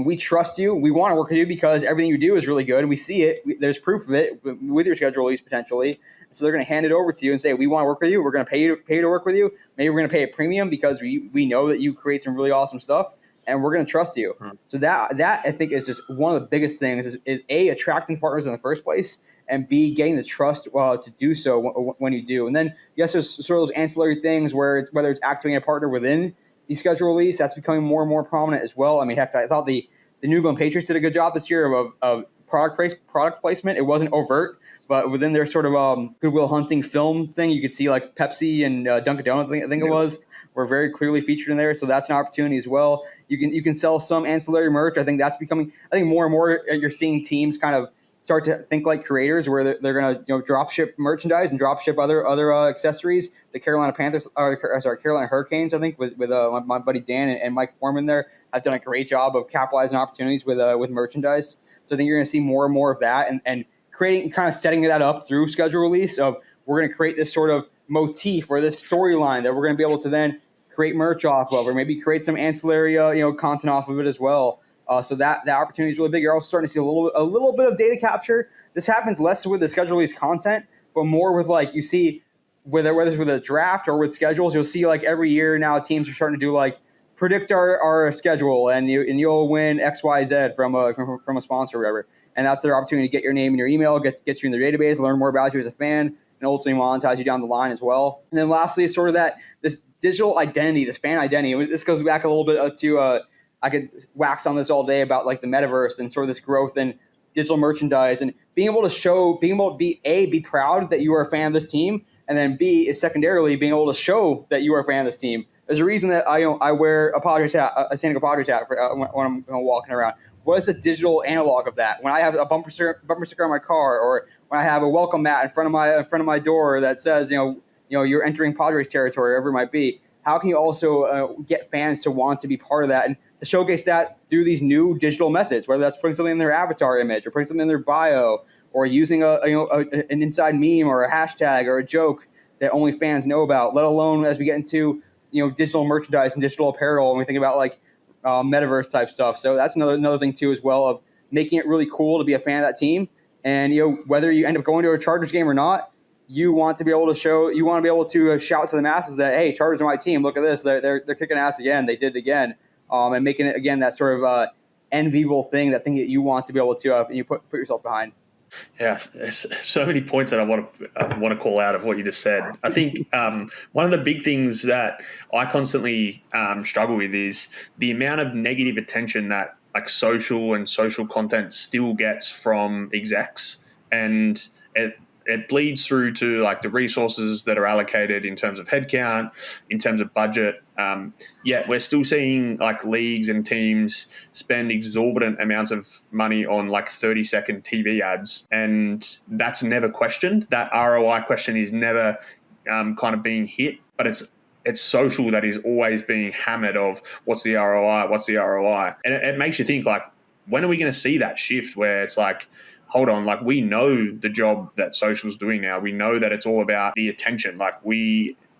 We trust you. We want to work with you because everything you do is really good. And we see it. There's proof of it with your schedule release potentially. So they're going to hand it over to you and say, we want to work with you. We're going to pay you to work with you. Maybe we're going to pay a premium because we know that you create some really awesome stuff. And we're going to trust you. So that I think is just one of the biggest things is A, attracting partners in the first place, and B, getting the trust to do so when you do. And then, yes, there's sort of those ancillary things whether it's activating a partner within the schedule release, that's becoming more and more prominent as well. I mean, heck, I thought the New England Patriots did a good job this year of product placement. It wasn't overt, but within their sort of Goodwill Hunting film thing, you could see like Pepsi and Dunkin' Donuts, I think it was, were very clearly featured in there. So that's an opportunity as well. You can sell some ancillary merch. I think that's becoming. I think more and more you're seeing teams kind of start to think like creators, where they're going to drop ship merchandise and drop ship other accessories. The Carolina Hurricanes, I think, with my buddy Dan and Mike Foreman there, have done a great job of capitalizing opportunities with merchandise. So I think you're going to see more and more of that and creating, kind of setting that up through schedule release of, we're going to create this sort of motif or this storyline that we're going to be able to then create merch off of, or maybe create some ancillary content off of it as well. So that opportunity is really big. You're also starting to see a little bit of data capture. This happens less with the schedule release content, but more with like, you see whether it's with a draft or with schedules, you'll see like every year now teams are starting to do like predict our schedule and you'll win XYZ from a sponsor or whatever. And that's their opportunity to get your name and your email, get you in their database, learn more about you as a fan, and ultimately monetize you down the line as well. And then lastly is sort of this digital identity, this fan identity. This goes back a little bit to I could wax on this all day about like the metaverse and sort of this growth in digital merchandise and being able to be proud that you are a fan of this team, and then B is secondarily being able to show that you are a fan of this team. There's a reason that I wear a Padres hat, a San Diego Padres hat when I'm walking around. What is the digital analog of that? When I have a bumper sticker on my car, or when I have a welcome mat in front of my door that says you're entering Padres territory, wherever it might be. How can you also get fans to want to be part of that and to showcase that through these new digital methods, whether that's putting something in their avatar image or putting something in their bio or using an inside meme or a hashtag or a joke that only fans know about, let alone as we get into digital merchandise and digital apparel and we think about like metaverse type stuff. So that's another thing too as well, of making it really cool to be a fan of that team. And whether you end up going to a Chargers game or not, you want to be able to shout to the masses that, hey, Chargers are my team. Look at this. They're kicking ass again. They did it again. And making it, again, that sort of enviable thing, that thing that you want to be able to and you put yourself behind. Yeah, there's so many points that I want to call out of what you just said. I think one of the big things that I constantly struggle with is the amount of negative attention that like social content still gets from execs, and it bleeds through to like the resources that are allocated in terms of headcount, in terms of budget. Yet we're still seeing like leagues and teams spend exorbitant amounts of money on like 30-second TV ads. And that's never questioned. That ROI question is never kind of being hit, but it's social that is always being hammered of what's the ROI, and it makes you think, like, when are we going to see that shift where it's like, hold on, like, we know the job that social's doing now. We know that it's all about the attention. Like,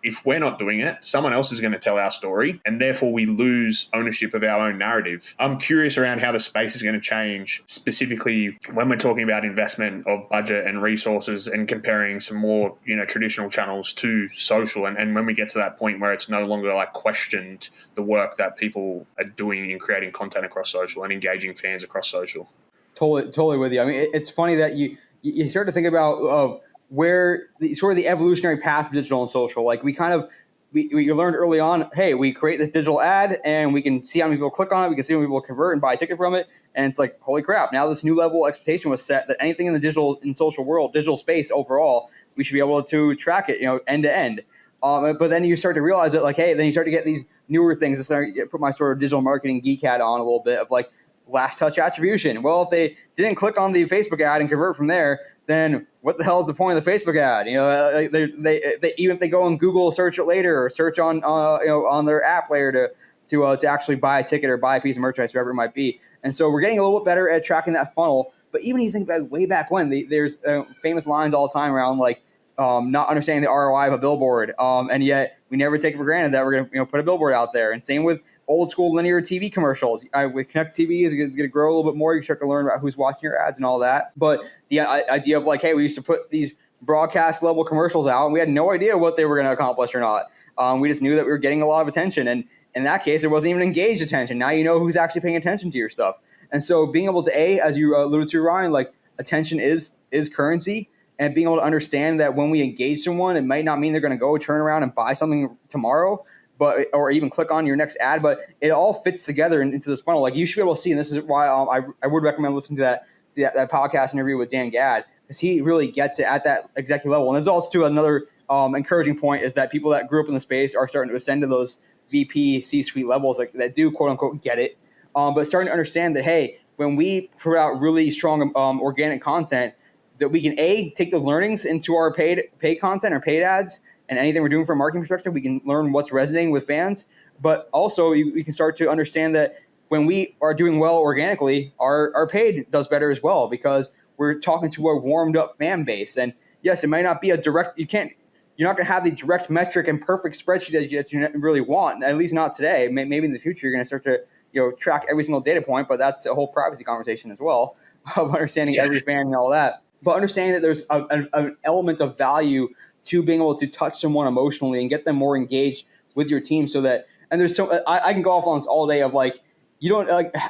if we're not doing it, someone else is going to tell our story, and therefore we lose ownership of our own narrative. I'm curious around how the space is going to change, specifically when we're talking about investment of budget and resources and comparing some more, traditional channels to social. And when we get to that point where it's no longer like questioned the work that people are doing in creating content across social and engaging fans across social. Totally with you. I mean, it's funny that you start to think about where the evolutionary path of digital and social. Like, we learned early on, hey, we create this digital ad and we can see how many people click on it. We can see how many people convert and buy a ticket from it. And it's like, holy crap. Now this new level of expectation was set that anything in the digital and social world, digital space overall, we should be able to track it, end to end. But then you start to realize that, like, hey, then you start to get these newer things. I put my sort of digital marketing geek hat on a little bit of like last touch attribution. Well, if they didn't click on the Facebook ad and convert from there, then what the hell is the point of the Facebook ad? They even if they go and Google search it later or search on on their app later to actually buy a ticket or buy a piece of merchandise, whatever it might be. And so we're getting a little bit better at tracking that funnel. But even if you think about way back when, there's famous lines all the time around like not understanding the ROI of a billboard, and yet we never take it for granted that we're going to put a billboard out there. And same with old school linear TV commercials. With Connect TV, it's going to grow a little bit more. You start to learn about who's watching your ads and all that. But the idea of like, hey, we used to put these broadcast level commercials out, and we had no idea what they were going to accomplish or not. We just knew that we were getting a lot of attention, and in that case, it wasn't even engaged attention. Now you know who's actually paying attention to your stuff. And so being able to, as you alluded to, Ryan, like attention is currency, and being able to understand that when we engage someone, it might not mean they're going to go turn around and buy something tomorrow, or even click on your next ad, but it all fits together into this funnel. Like, you should be able to see, and this is why I would recommend listening to that podcast interview with Dan Gadd, because he really gets it at that executive level. And there's also another encouraging point is that people that grew up in the space are starting to ascend to those VP C-suite levels that do quote unquote get it, but starting to understand that, hey, when we put out really strong organic content, that we can take those learnings into our paid content or paid ads, and anything we're doing from a marketing perspective, we can learn what's resonating with fans. But also we can start to understand that when we are doing well organically, our paid does better as well, because we're talking to a warmed up fan base. And yes, it might not be a direct, you're not going to have the direct metric and perfect spreadsheet that you really want, at least not today. Maybe in the future, you're going to start to track every single data point, but that's a whole privacy conversation as well, of understanding every fan and all that. But understanding that there's an element of value to being able to touch someone emotionally and get them more engaged with your team, so that, and there's I can go off on this all day of like,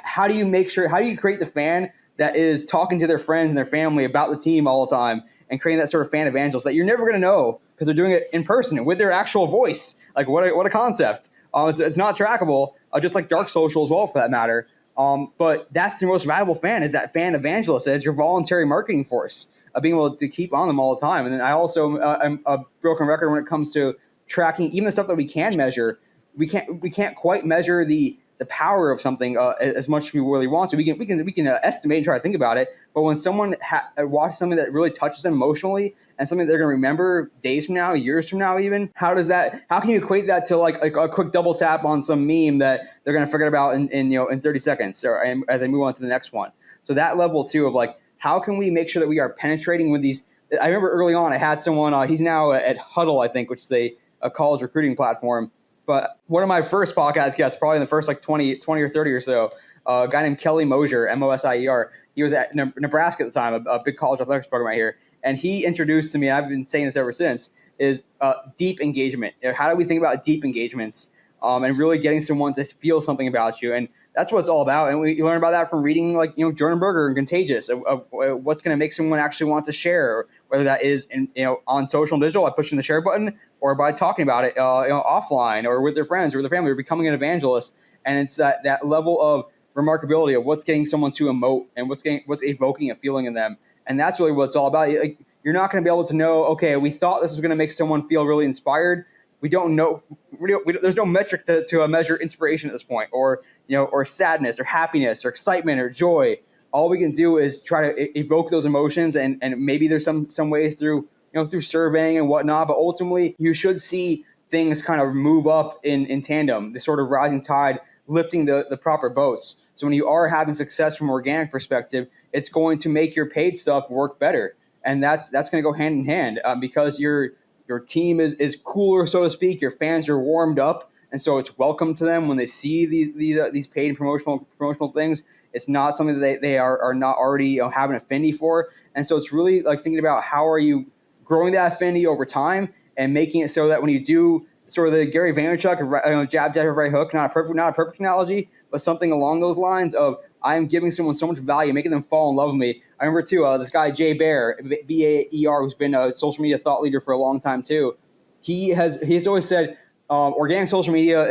how do you create the fan that is talking to their friends and their family about the team all the time, and creating that sort of fan evangelist that you're never going to know because they're doing it in person with their actual voice. Like, what a concept. It's not trackable, just like dark social as well, for that matter. But that's the most valuable fan, is that fan evangelist, as your voluntary marketing force, being able to keep on them all the time. And then I also am a broken record when it comes to tracking even the stuff that we can measure. We can't quite measure the power of something as much as we really want to. We can estimate and try to think about it. But when someone watches something that really touches them emotionally, and something they're going to remember days from now, years from now, even, how can you equate that to like a quick double tap on some meme that they're going to forget about in 30 seconds, or as they move on to the next one? So that level too of like, how can we make sure that we are penetrating with these? I remember early on, I had someone, he's now at Huddle, I think, which is a college recruiting platform. But one of my first podcast guests, probably in the first like 20 or 30 or so, a guy named Kelly Mosier, Mosier. He was at Nebraska at the time, a big college athletics program right here. And he introduced to me, and I've been saying this ever since, is deep engagement. How do we think about deep engagements and really getting someone to feel something about you? And that's what it's all about. And we learn about that from reading like Jordan Berger and Contagious, of what's going to make someone actually want to share, whether that is on social and digital by pushing the share button, or by talking about it offline or with their friends or with their family, or becoming an evangelist. And it's that level of remarkability of what's getting someone to emote and what's evoking a feeling in them. And that's really what it's all about. Like, you're not going to be able to know, okay, we thought this was going to make someone feel really inspired. We don't know. There's no metric to measure inspiration at this point, or sadness, or happiness, or excitement, or joy. All we can do is try to evoke those emotions, and maybe there's some ways through through surveying and whatnot. But ultimately, you should see things kind of move up in tandem, this sort of rising tide lifting the proper boats. So when you are having success from an organic perspective, it's going to make your paid stuff work better. And that's going to go hand in hand because your team is cooler, so to speak. Your fans are warmed up, and so it's welcome to them when they see these paid and promotional things. It's not something that they are not already have an affinity for. And so it's really like thinking about how are you growing that affinity over time and making it so that when you do sort of the Gary Vaynerchuk jab, right hook, not a perfect analogy, but something along those lines of I am giving someone so much value, making them fall in love with me. I remember too, this guy Jay Baer, Baer, who's been a social media thought leader for a long time too. He's always said organic social media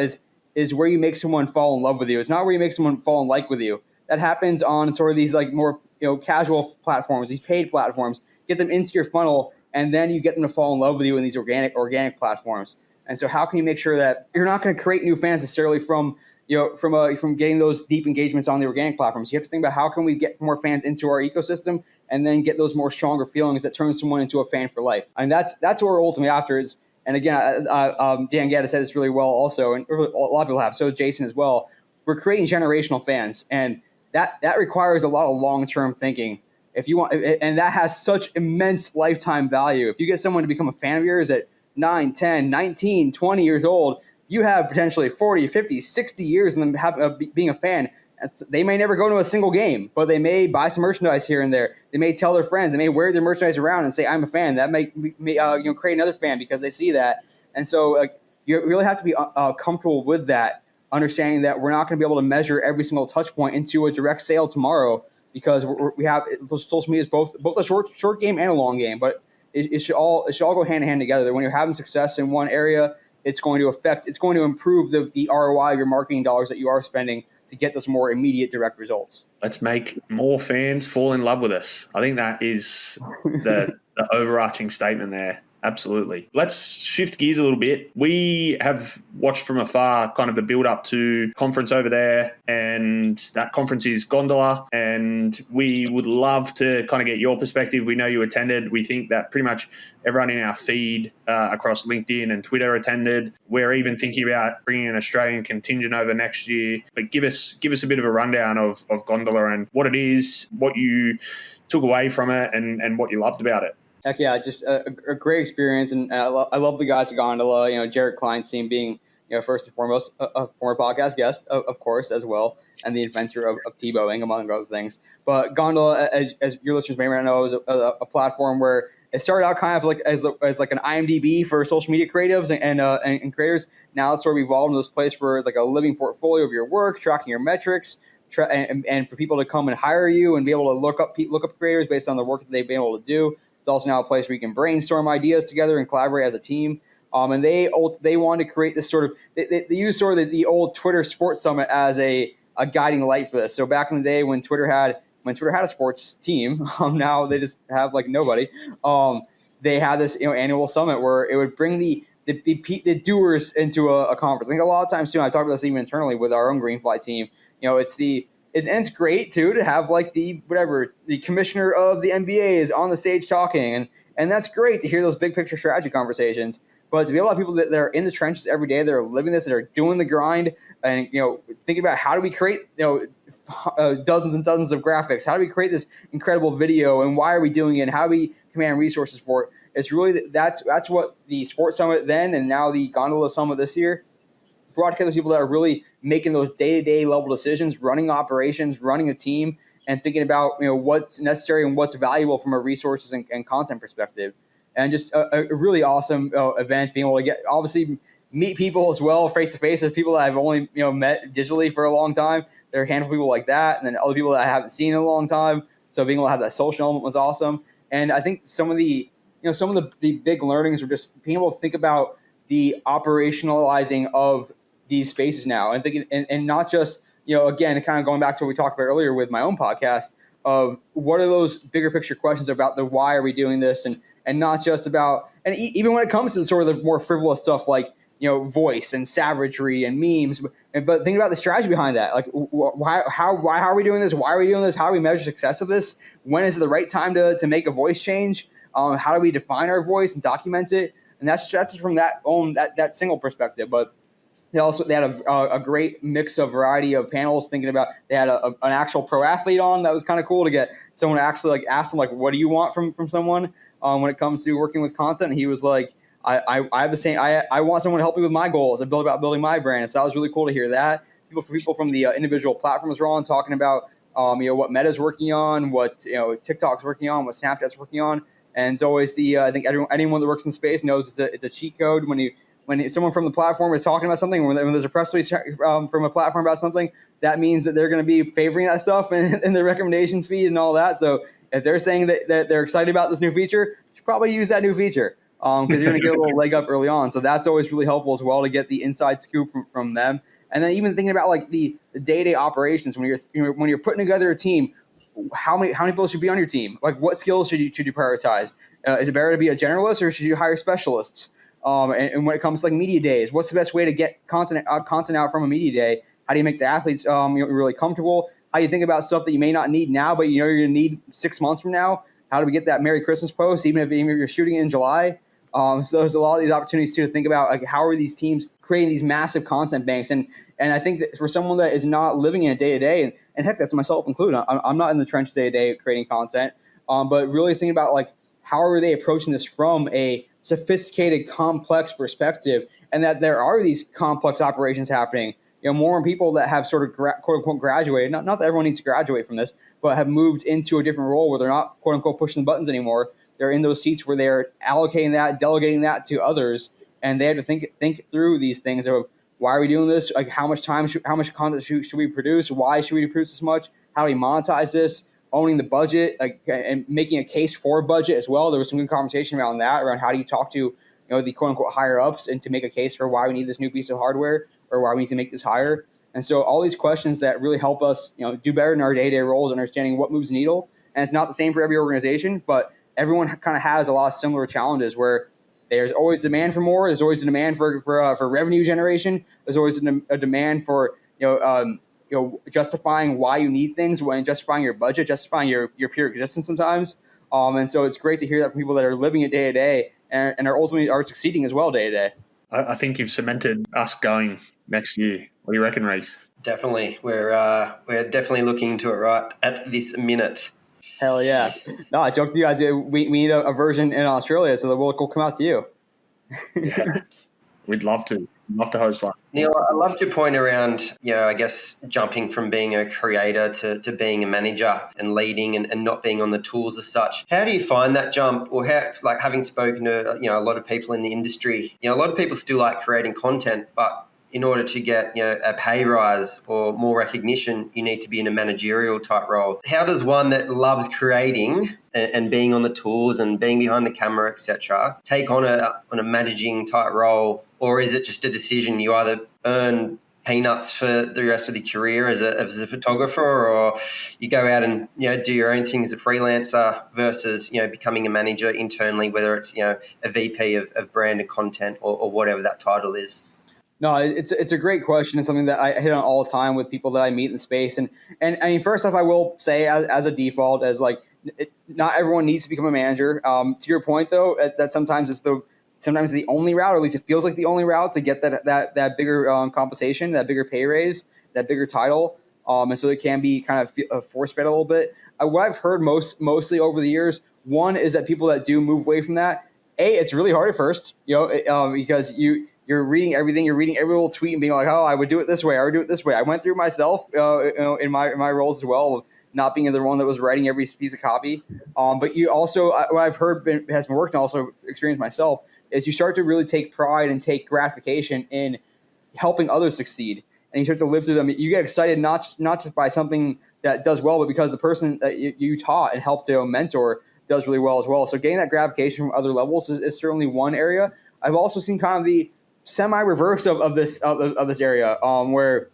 is where you make someone fall in love with you. It's not where you make someone fall in like with you. That happens on sort of these like more casual platforms, these paid platforms. Get them into your funnel, and then you get them to fall in love with you in these organic platforms. And so, how can you make sure that you're not going to create new fans necessarily from getting those deep engagements on the organic platforms? You have to think about how can we get more fans into our ecosystem, and then get those more stronger feelings that turn someone into a fan for life. I mean, that's what we're ultimately after. Is and again, Dan Gaddis said this really well also, and a lot of people have. So Jason as well. We're creating generational fans, and that requires a lot of long-term thinking. If you want, and that has such immense lifetime value. If you get someone to become a fan of yours at 9, 10, 19, 20 years old, you have potentially 40, 50, 60 years in them being a fan. They may never go to a single game, but they may buy some merchandise here and there. They may tell their friends. They may wear their merchandise around and say, I'm a fan. That may create another fan because they see that. And so you really have to be comfortable with that, understanding that we're not going to be able to measure every single touch point into a direct sale tomorrow because we have social media is both a short game and a long game, but it should all go hand in hand together. That when you're having success in one area, it's going to improve the ROI of your marketing dollars that you are spending to get those more immediate direct results. Let's make more fans fall in love with us. I think that is the overarching statement there. Absolutely. Let's shift gears a little bit. We have watched from afar kind of the build up to conference over there, and that conference is Gondola, and we would love to kind of get your perspective. We know you attended. We think that pretty much everyone in our feed across LinkedIn and Twitter attended. We're even thinking about bringing an Australian contingent over next year. But give us a bit of a rundown of Gondola and what it is, what you took away from it, and what you loved about it. Heck yeah, just a great experience, and I love the guys at Gondola. Jared Kleinstein being first and foremost a former podcast guest, of course, as well, and the inventor of T-bowing, among other things. But Gondola, as your listeners may know, is a platform where it started out kind of like as like an IMDb for social media creatives and creators. Now it's sort of evolved into this place where it's like a living portfolio of your work, tracking your metrics, and for people to come and hire you and be able to look up creators based on the work that they've been able to do. It's also now a place where you can brainstorm ideas together and collaborate as a team. And they wanted to create this sort of they use sort of the old Twitter Sports Summit as a guiding light for this. So back in the day when Twitter had a sports team, now they just have like nobody. They had this annual summit where it would bring the doers into a conference. I think a lot of times too. I talked about this even internally with our own Greenfly team. And it's great too to have like the commissioner of the NBA is on the stage talking, and that's great to hear those big picture strategy conversations. But to be able to have people that are in the trenches every day, that are living this, that are doing the grind, and thinking about how do we create dozens and dozens of graphics, how do we create this incredible video, and why are we doing it, and how do we command resources for it? It's really that's what the Sports Summit then and now the Gondola Summit this year brought together people that are really making those day-to-day level decisions, running operations, running a team, and thinking about what's necessary and what's valuable from a resources and content perspective. And just a really awesome event, being able to obviously meet people as well face-to-face as people that I've only met digitally for a long time. There are a handful of people like that, and then other people that I haven't seen in a long time. So being able to have that social element was awesome. And I think some of the big learnings were just being able to think about the operationalizing of these spaces now, and thinking, and not just again, kind of going back to what we talked about earlier with my own podcast of what are those bigger picture questions about the why are we doing this, and not just about, and even when it comes to the sort of the more frivolous stuff like voice and savagery and memes, but think about the strategy behind that. Like how are we doing this? Why are we doing this? How do we measure success of this? When is it the right time to make a voice change? How do we define our voice and document it? And that's just from that single perspective. But they had a great mix of variety of panels thinking about. They had an actual pro athlete on. That was kind of cool to get someone to actually like ask them like, what do you want from someone when it comes to working with content? And he was like, I have the same. I want someone to help me with my goals and building my brand. And so that was really cool to hear that. People from the individual platforms were on talking about what Meta's working on, what TikTok's working on, what Snapchat's working on. And it's always I think anyone that works in space knows it's a cheat code when someone from the platform is talking about something, when there's a press release from a platform about something, that means that they're going to be favoring that stuff in the recommendation feed and all that. So if they're saying that they're excited about this new feature, you should probably use that new feature because you're going to get a little leg up early on. So that's always really helpful as well to get the inside scoop from them. And then even thinking about like the day-to-day operations when you're putting together a team, how many people should be on your team? Like what skills should you prioritize? Is it better to be a generalist or should you hire specialists? And when it comes to like media days, what's the best way to get content out from a media day? How do you make the athletes really comfortable? How do you think about stuff that you may not need now, but you're going to need 6 months from now? How do we get that Merry Christmas post, even if you're shooting it in July? So there's a lot of these opportunities too to think about like how are these teams creating these massive content banks? And I think that for someone that is not living in a day-to-day, and heck, that's myself included, I'm not in the trench day-to-day creating content, but really thinking about like how are they approaching this from a sophisticated, complex perspective, and that there are these complex operations happening. More people that have sort of quote unquote graduated. Not that everyone needs to graduate from this, but have moved into a different role where they're not quote unquote pushing the buttons anymore. They're in those seats where they're allocating that, delegating that to others, and they have to think through these things of why are we doing this? Like how much content should we produce? Why should we produce this much? How do we monetize this? Owning the budget, and making a case for budget as well. There was some good conversation around that, around how do you talk to the quote unquote higher ups and to make a case for why we need this new piece of hardware or why we need to make this higher. And so all these questions that really help us do better in our day-to-day roles, understanding what moves the needle. And it's not the same for every organization, but everyone kind of has a lot of similar challenges where there's always demand for more. There's always a demand for revenue generation. There's always a demand for justifying why you need things, when justifying your budget, justifying your pure existence sometimes. And so it's great to hear that from people that are living it day to day and are ultimately succeeding as well day to day. I think you've cemented us going next year. What do you reckon, Reese? Definitely. We're definitely looking into it right at this minute. Hell yeah. No, I joked with you guys. We need a version in Australia, so the world will come out to you. Yeah, we'd love to. Love to host one. Neil, I loved your point around, I guess jumping from being a creator to being a manager and leading and not being on the tools as such. How do you find that jump? Or like having spoken to, a lot of people in the industry, a lot of people still like creating content, but in order to get, a pay rise or more recognition, you need to be in a managerial type role. How does one that loves creating and being on the tools and being behind the camera, etc., take on a managing type role? Or is it just a decision you either earn peanuts for the rest of the career as a photographer, or you go out and do your own thing as a freelancer versus becoming a manager internally, whether it's a VP of brand and content or whatever that title is? No, it's a great question. It's something that I hit on all the time with people that I meet in the space. And I mean, first off, I will say as a default, as like not everyone needs to become a manager. To your point, though, that sometimes it's the only route, or at least it feels like the only route to get that bigger compensation, that bigger pay raise, that bigger title. And so it can be kind of force-fed a little bit. What I've heard mostly over the years, one is that people that do move away from that, it's really hard at first, because you're reading everything, you're reading every little tweet and being like, oh, I would do it this way, I would do it this way. I went through myself, in my roles as well, of not being the one that was writing every piece of copy. But you also, what I've heard has been worked and also experienced myself, is you start to really take pride and take gratification in helping others succeed. And you start to live through them. You get excited not just by something that does well, but because the person that you taught and helped to mentor does really well as well. So getting that gratification from other levels is certainly one area. I've also seen kind of the semi-reverse of this area, where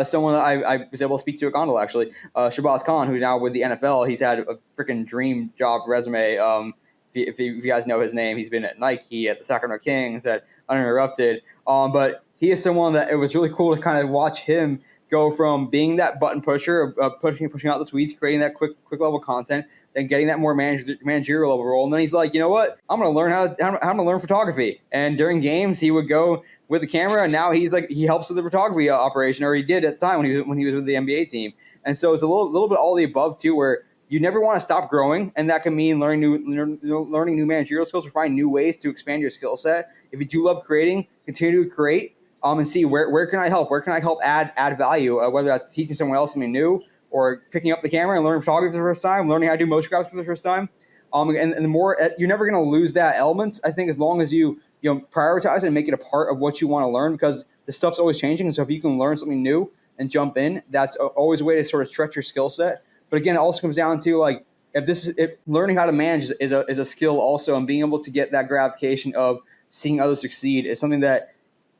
someone that I was able to speak to at Gondola, actually, Shabazz Khan, who's now with the NFL. He's had a freaking dream job resume. If you guys know his name, he's been at Nike, at the Sacramento Kings, at Uninterrupted. But he is someone that it was really cool to kind of watch him go from being that button pusher, pushing out the tweets, creating that quick level content, then getting that more managerial level role. And then he's like, you know what? I'm going to learn how to learn photography. And during games, he would go with the camera, and now he's like, he helps with the photography operation, or he did at the time when he was with the NBA team. And so it's a little bit all the above too, where you never want to stop growing, and that can mean learning new managerial skills or finding new ways to expand your skill set. If you do love creating, continue to create, and see where can I help? Where can I help add value? Whether that's teaching someone else something new, or picking up the camera and learning photography for the first time, learning how to do motion graphics for the first time. And the more you're never going to lose that element, I think, as long as you prioritize it and make it a part of what you want to learn, because the stuff's always changing. And so if you can learn something new and jump in, that's always a way to sort of stretch your skill set. But again, it also comes down to like, if learning how to manage is a skill also, and being able to get that gratification of seeing others succeed is something that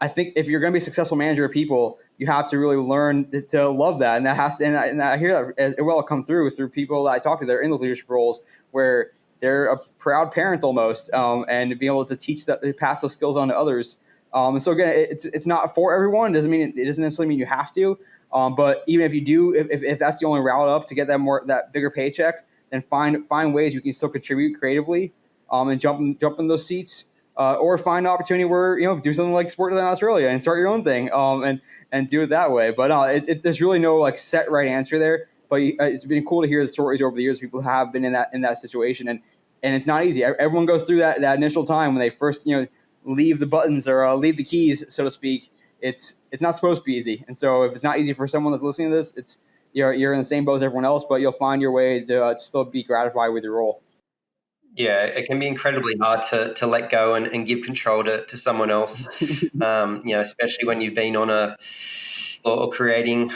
I think if you're going to be a successful manager of people, you have to really learn to love that. And that has to, and I hear that as well come through people that I talk to that are in those leadership roles where they're a proud parent almost, and being able to pass those skills on to others. And so again, it's not for everyone. It doesn't necessarily mean you have to. But even if you do, if that's the only route up to get that bigger paycheck, then find ways you can still contribute creatively, and jump in those seats, or find an opportunity where do something like Sport Design Australia and start your own thing, and do it that way. But there's really no like set right answer there. But it's been cool to hear the stories over the years. People have been in that situation, and it's not easy. Everyone goes through that initial time when they first leave the buttons or leave the keys, so to speak. It's not supposed to be easy. And so if it's not easy for someone that's listening to this, you're in the same boat as everyone else, but you'll find your way to still be gratified with your role. Yeah, it can be incredibly hard to let go and give control to someone else, especially when you've been on or creating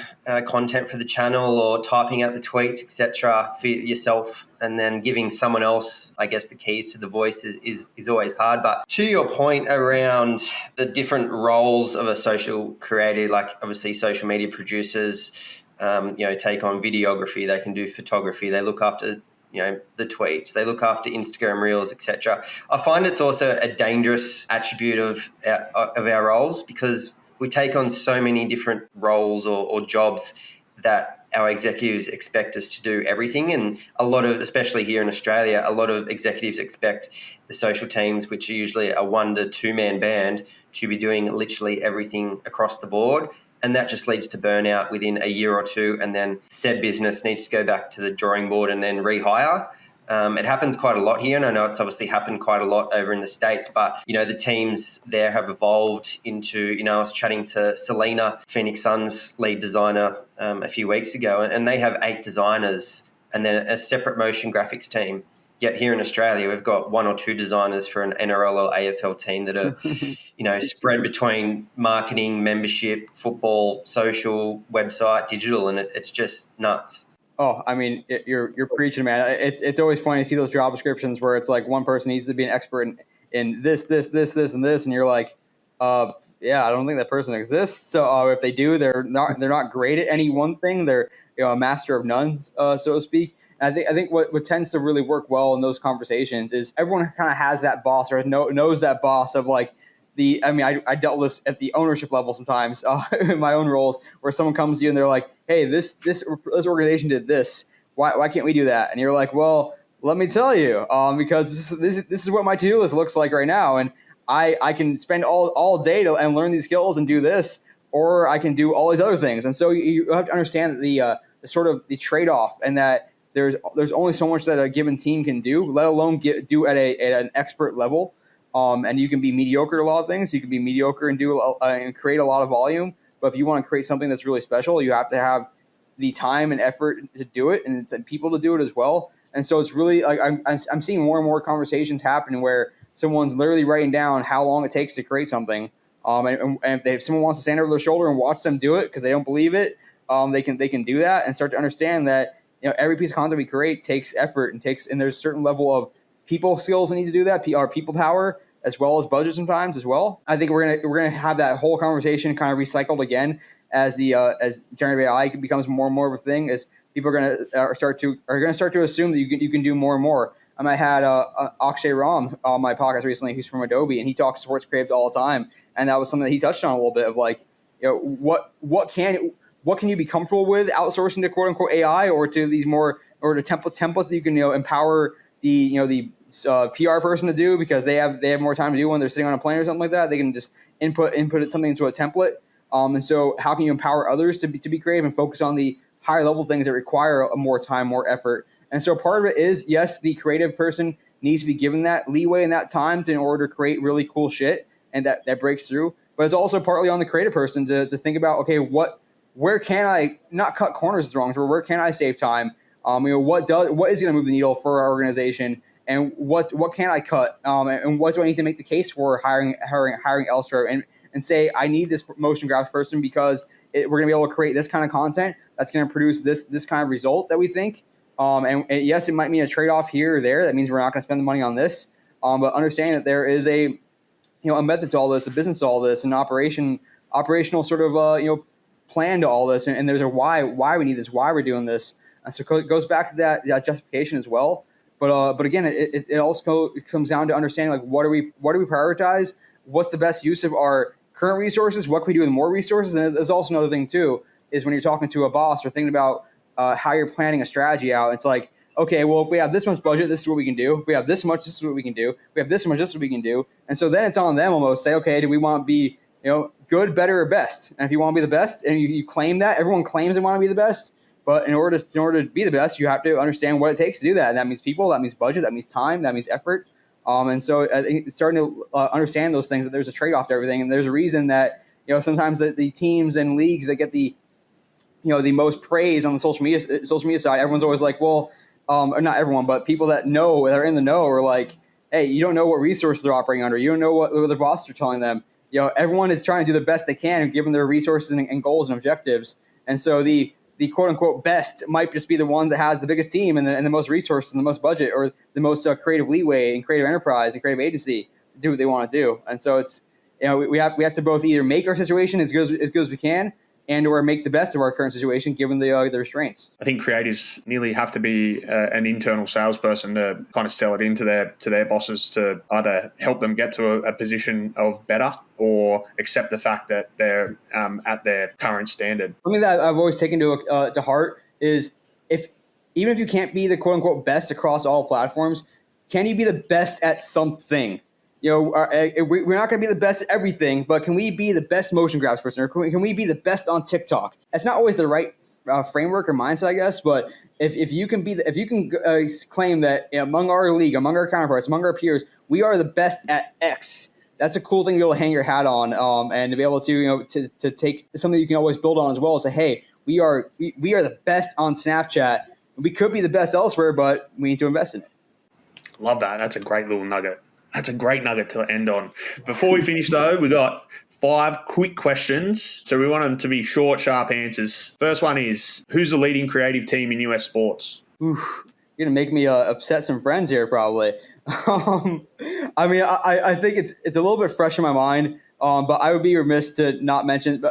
content for the channel or typing out the tweets, etc. for yourself, and then giving someone else, I guess, the keys to the voice is always hard. But to your point around the different roles of a social creator, like obviously social media producers, take on videography, they can do photography, they look after the tweets, they look after Instagram Reels, etc. I find it's also a dangerous attribute of our roles, because we take on so many different roles or jobs that our executives expect us to do everything. And a lot of, especially here in Australia, a lot of executives expect the social teams, which are usually a 1 to 2 man band, to be doing literally everything across the board. And that just leads to burnout within a year or two. And then said business needs to go back to the drawing board and then rehire. It happens quite a lot here, and I know it's obviously happened quite a lot over in the States, but, the teams there have evolved into, I was chatting to Selena, Phoenix Suns lead designer, a few weeks ago, and they have 8 designers and then a separate motion graphics team. Yet here in Australia, we've got 1 or 2 designers for an NRL or AFL team that are, spread between marketing, membership, football, social, website, digital, and it's just nuts. Oh, I mean, you're preaching, man. It's always funny to see those job descriptions where it's like one person needs to be an expert in this, and this, and you're like, yeah, I don't think that person exists. So if they do, they're not great at any one thing. They're a master of none, so to speak. And I think what tends to really work well in those conversations is everyone kind of has that boss or knows that boss of like. I dealt with this at the ownership level sometimes in my own roles, where someone comes to you and they're like, hey, this organization did this. Why can't we do that? And you're like, well, let me tell you, because this is what my to-do list looks like right now. And I can spend all day and learn these skills and do this, or I can do all these other things. And so you have to understand the sort of the trade-off, and that there's only so much that a given team can do, let alone do at an expert level. And you can be mediocre at a lot of things. You can be mediocre and create a lot of volume. But if you want to create something that's really special, you have to have the time and effort to do it, and people to do it as well. And so it's really like I'm seeing more and more conversations happen where someone's literally writing down how long it takes to create something. And if someone wants to stand over their shoulder and watch them do it because they don't believe it, they can do that and start to understand that every piece of content we create takes effort and there's a certain level of people skills that need to do that, our people power, as well as budget sometimes as well. I think we're gonna have that whole conversation kind of recycled again as as generative AI becomes more and more of a thing. As people are gonna start to assume that you can do more and more. I had Akshay Ram on my podcast recently, who's from Adobe, and he talks to sports creatives all the time, and that was something that he touched on a little bit of like, what what can you be comfortable with outsourcing to quote unquote AI or to these more or to templates that you can empower the PR person to do because they have more time to do when they're sitting on a plane or something like that. They can just input something into a template. And so how can you empower others to be creative and focus on the higher level things that require a more time, more effort? And so part of it is, yes, the creative person needs to be given that leeway and that time in order to create really cool shit and that breaks through. But it's also partly on the creative person to think about, okay, where can I not cut corners is wrong, but where can I save time? What is going to move the needle for our organization, and what can I cut, and what do I need to make the case for hiring elsewhere, and say I need this motion graphics person because we're going to be able to create this kind of content that's going to produce this kind of result that we think. And yes, it might mean a trade-off here or there. That means we're not going to spend the money on this. But understanding that there is a method to all this, a business to all this, an operational sort of plan to all this, and there's a why we need this, why we're doing this. And so it goes back to that justification as well. But again, it also comes down to understanding like what do we prioritize? What's the best use of our current resources? What can we do with more resources? And there's also another thing too, is when you're talking to a boss or thinking about how you're planning a strategy out. It's like, okay, well, if we have this much budget, this is what we can do. If we have this much, this is what we can do. If we have this much, this is what we can do. And so then it's on them almost say, okay, do we want to be good, better, or best? And if you want to be the best, and you claim that, everyone claims they want to be the best. But in order to be the best, you have to understand what it takes to do that. And that means people, that means budget, that means time, that means effort. And so I think it's starting to understand those things, that there's a trade-off to everything. And there's a reason that sometimes the teams and leagues that get the most praise on the social media side, everyone's always like, well, or not everyone, but people that are in the know are like, hey, you don't know what resources they're operating under. You don't know what the bosses are telling them. Everyone is trying to do the best they can given their resources and goals and objectives. And so the quote unquote best might just be the one that has the biggest team and the most resources and the most budget or the most creative leeway and creative enterprise and creative agency to do what they want to do. And so it's, we have to both either make our situation as good as we can and or make the best of our current situation given the restraints. I think creatives nearly have to be an internal salesperson to kind of sell it into their bosses to either help them get to a position of better or accept the fact that they're at their current standard. Something that I've always taken to heart is even if you can't be the quote unquote best across all platforms, can you be the best at something? We're not going to be the best at everything, but can we be the best motion graphics person, or can we be the best on TikTok? That's not always the right framework or mindset, I guess. But if you can claim that among our league, among our counterparts, among our peers, we are the best at X. That's a cool thing to be able to hang your hat on, and to be able to to take something you can always build on as well. Say, hey, we are the best on Snapchat. We could be the best elsewhere, but we need to invest in it. Love that. That's a great little nugget. That's a great nugget to end on. Before we finish, though, we got 5 quick questions. So we want them to be short, sharp answers. First one is, who's the leading creative team in US sports? Oof, you're going to make me upset some friends here, probably. I mean, I think it's a little bit fresh in my mind, but I would be remiss to not mention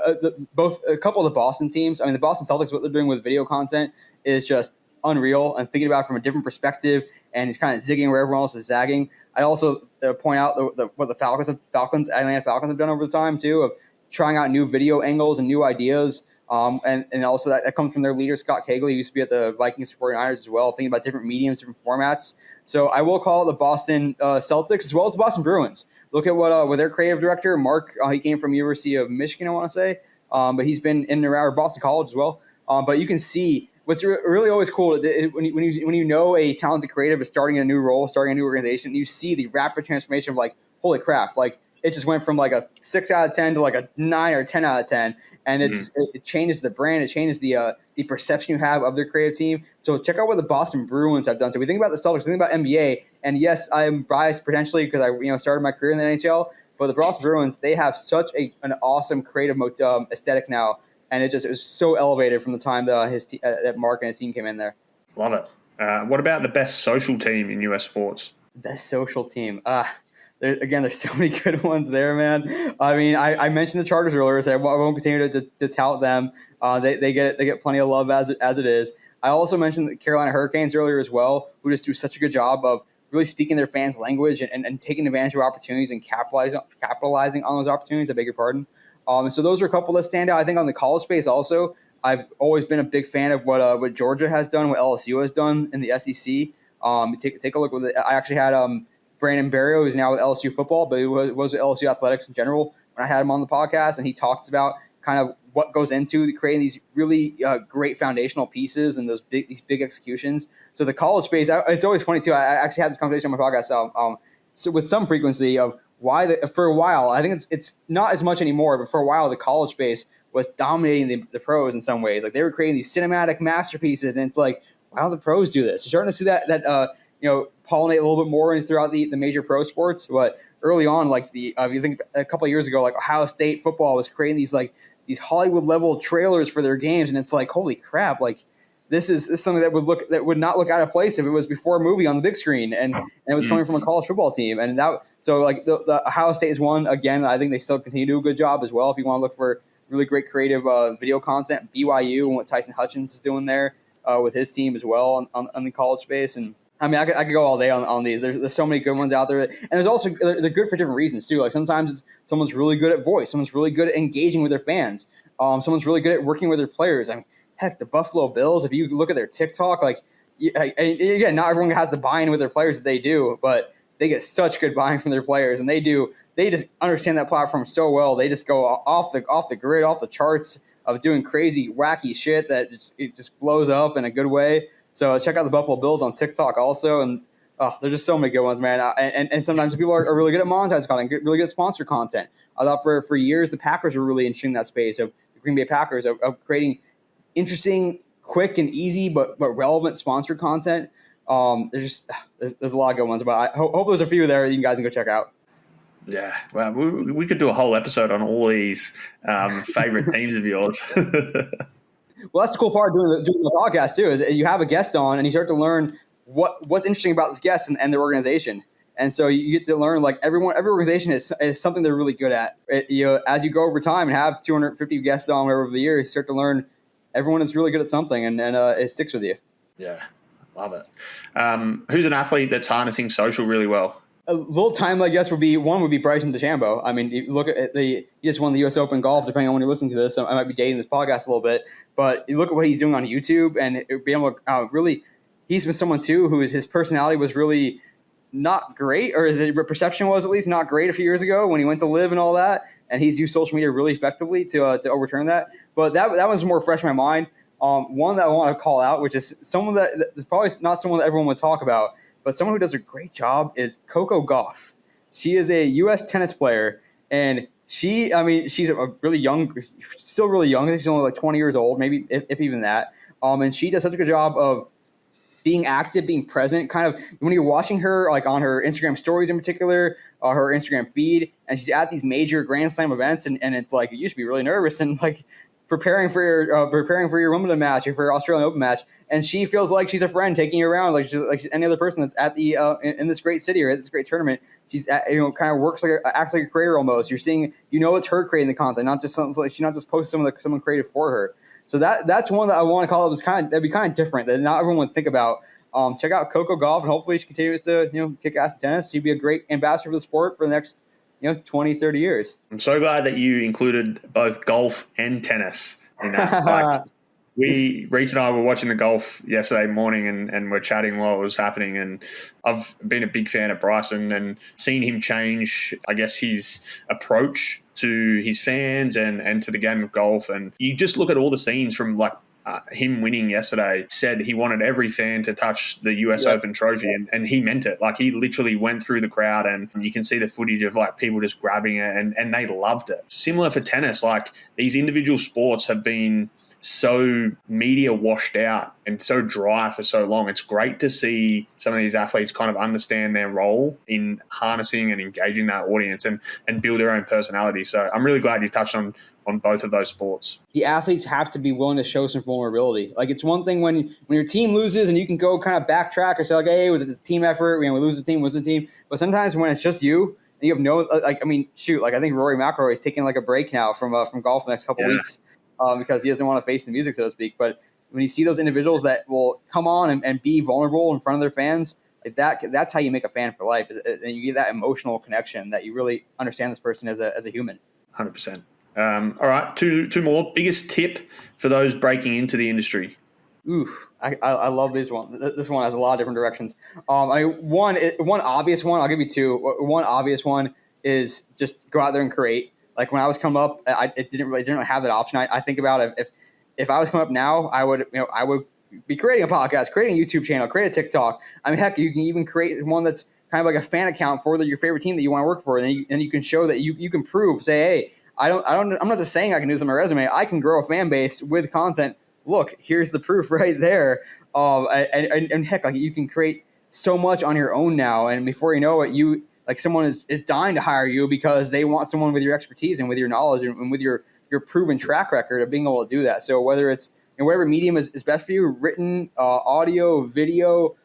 both a couple of the Boston teams. I mean, the Boston Celtics, what they're doing with video content is just unreal, and thinking about it from a different perspective, and he's kind of zigging where everyone else is zagging. I also point out what the Atlanta Falcons have done over the time too, of trying out new video angles and new ideas. And also that comes from their leader, Scott Cagley, who used to be at the Vikings 49ers as well, thinking about different mediums, different formats. So I will call it the Boston Celtics as well as the Boston Bruins. Look at what their creative director, Mark, he came from University of Michigan, I want to say, but he's been in and around Boston College as well. But you can see what's really always cool when you know a talented creative is starting a new role, starting a new organization, you see the rapid transformation of like, holy crap, like it just went from like a 6 out of 10 to like a 9 or 10 out of 10. And it changes the brand. It changes the perception you have of their creative team. So check out what the Boston Bruins have done. So we think about the Celtics, we think about NBA. And yes, I am biased potentially because I started my career in the NHL. But the Boston Bruins, they have such an awesome creative aesthetic now. And it was so elevated from the time that Mark and his team came in there. Love it. What about the best social team in US sports? Best social team. There's so many good ones there, man. I mean, I mentioned the Chargers earlier, so I won't continue to tout them. They get plenty of love as it is. I also mentioned the Carolina Hurricanes earlier as well, who just do such a good job of really speaking their fans' language and taking advantage of opportunities and capitalizing on those opportunities. I beg your pardon. So those are a couple that stand out. I think on the college space also, I've always been a big fan of what Georgia has done, what LSU has done in the SEC. Take a look with it. I actually had Brandon Barrio, who's now with LSU football, but he was with LSU athletics in general when I had him on the podcast, and he talked about kind of what goes into creating these really great foundational pieces and these big executions. So the college space, it's always funny too. I actually had this conversation on my podcast so with some frequency of why for a while, I think it's not as much anymore, but for a while the college space was dominating the pros in some ways. Like they were creating these cinematic masterpieces, and it's like, why don't the pros do this? You're starting to see that pollinate a little bit more throughout the major pro sports. But early on, like you think a couple of years ago, like Ohio State football was creating these Hollywood level trailers for their games, and it's like, holy crap, like this is something that would not look out of place if it was before a movie on the big screen and it was coming from a college football team. And so like the Ohio State is one. Again, I think they still continue to do a good job as well. If you want to look for really great creative video content, BYU and what Tyson Hutchins is doing there with his team as well on the college space. And I mean, I could go all day on these. There's so many good ones out there, and there's also they're good for different reasons too. Like sometimes someone's really good at voice, someone's really good at engaging with their fans, someone's really good at working with their players. I mean, heck, the Buffalo Bills. If you look at their TikTok, like again, not everyone has the buy-in with their players that they do, but they get such good buy-in from their players, and they just understand that platform so well. They just go off the grid, off the charts of doing crazy, wacky shit that it just blows up in a good way. So check out the Buffalo Bills on TikTok also, and there's just so many good ones, man. And sometimes people are really good at monetized content, really good at sponsor content. I thought for years the Packers were really interesting in that space of the Green Bay Packers of creating interesting, quick, and easy but relevant sponsor content. There's a lot of good ones, but I hope there's a few there that you guys can go check out. Yeah, well, we could do a whole episode on all these favorite teams of yours. Well, that's the cool part of doing the podcast too, is you have a guest on and you start to learn what's interesting about this guest and their organization. And so you get to learn, like every organization is something they're really good at. As you go over time and have 250 guests on over the years, you start to learn everyone is really good at something, and it sticks with you. Yeah, love it. Who's an athlete that's harnessing social really well? A little time, I guess, would be Bryson DeChambeau. I mean, you look at he just won the U.S. Open golf. Depending on when you're listening to this, I might be dating this podcast a little bit, but you look at what he's doing on YouTube, and it be able to really. He's been someone too his personality was really not great, or his perception was at least not great a few years ago when he went to live and all that. And he's used social media really effectively to overturn that. But that one's more fresh in my mind. One that I want to call out, which is someone that is probably not someone that everyone would talk about, but someone who does a great job is Coco Gauff. She is a U.S. tennis player, and she's a really young, still really young. I think she's only like 20 years old, maybe if even that. And she does such a good job of being active, being present, kind of when you're watching her, like on her Instagram stories in particular, her Instagram feed, and she's at these major Grand Slam events, and it's like you should be really nervous and like preparing for your Wimbledon match or for your Australian Open match, and she feels like she's a friend taking you around like she's any other person that's at the in this great city or at this great tournament. She's kind of acts like a creator almost. You're seeing, it's her creating the content, not just something like she's not just posting someone created for her. So that's one that I want to call it. That'd be kind of different that not everyone would think about. Check out Coco Gauff, and hopefully she continues to kick ass in tennis. She'd be a great ambassador for the sport for the next 20, 30 years. I'm so glad that you included both golf and tennis in that. Reese and I were watching the golf yesterday morning and we're chatting while it was happening. And I've been a big fan of Bryson and seen him change, I guess, his approach to his fans and to the game of golf. And you just look at all the scenes from him winning yesterday, said he wanted every fan to touch the US Open trophy, and he meant it. Like he literally went through the crowd, and you can see the footage of like people just grabbing it and they loved it. Similar for tennis, like these individual sports have been so media washed out and so dry for so long. It's great to see some of these athletes kind of understand their role in harnessing and engaging that audience and build their own personality. So I'm really glad you touched on both of those sports. The athletes have to be willing to show some vulnerability. Like it's one thing when your team loses and you can go kind of backtrack or say like, hey, was it a team effort? We lose the team, was the team. But sometimes when it's just you and you have no, I think Rory McIlroy is taking like a break now from golf the next couple of weeks because he doesn't want to face the music, so to speak. But when you see those individuals that will come on and be vulnerable in front of their fans, like that's how you make a fan for life. And you get that emotional connection that you really understand this person as a human. 100%. All right, two more. Biggest tip for those breaking into the industry. Ooh, I love this one. This one has a lot of different directions. One obvious one. I'll give you two. One obvious one is just go out there and create. Like when I was coming up, I didn't really have that option. I think about if I was coming up now, I would be creating a podcast, creating a YouTube channel, create a TikTok. I mean, heck, you can even create one that's kind of like a fan account for your favorite team that you want to work for, and you can show that you can prove. Say, hey, I'm not just saying I can do this on my resume. I can grow a fan base with content. Look, here's the proof right there. And heck, like you can create so much on your own now, and before you know it, someone is dying to hire you because they want someone with your expertise and with your knowledge and with your proven track record of being able to do that. So whether it's in whatever medium is best for you, written, audio, video,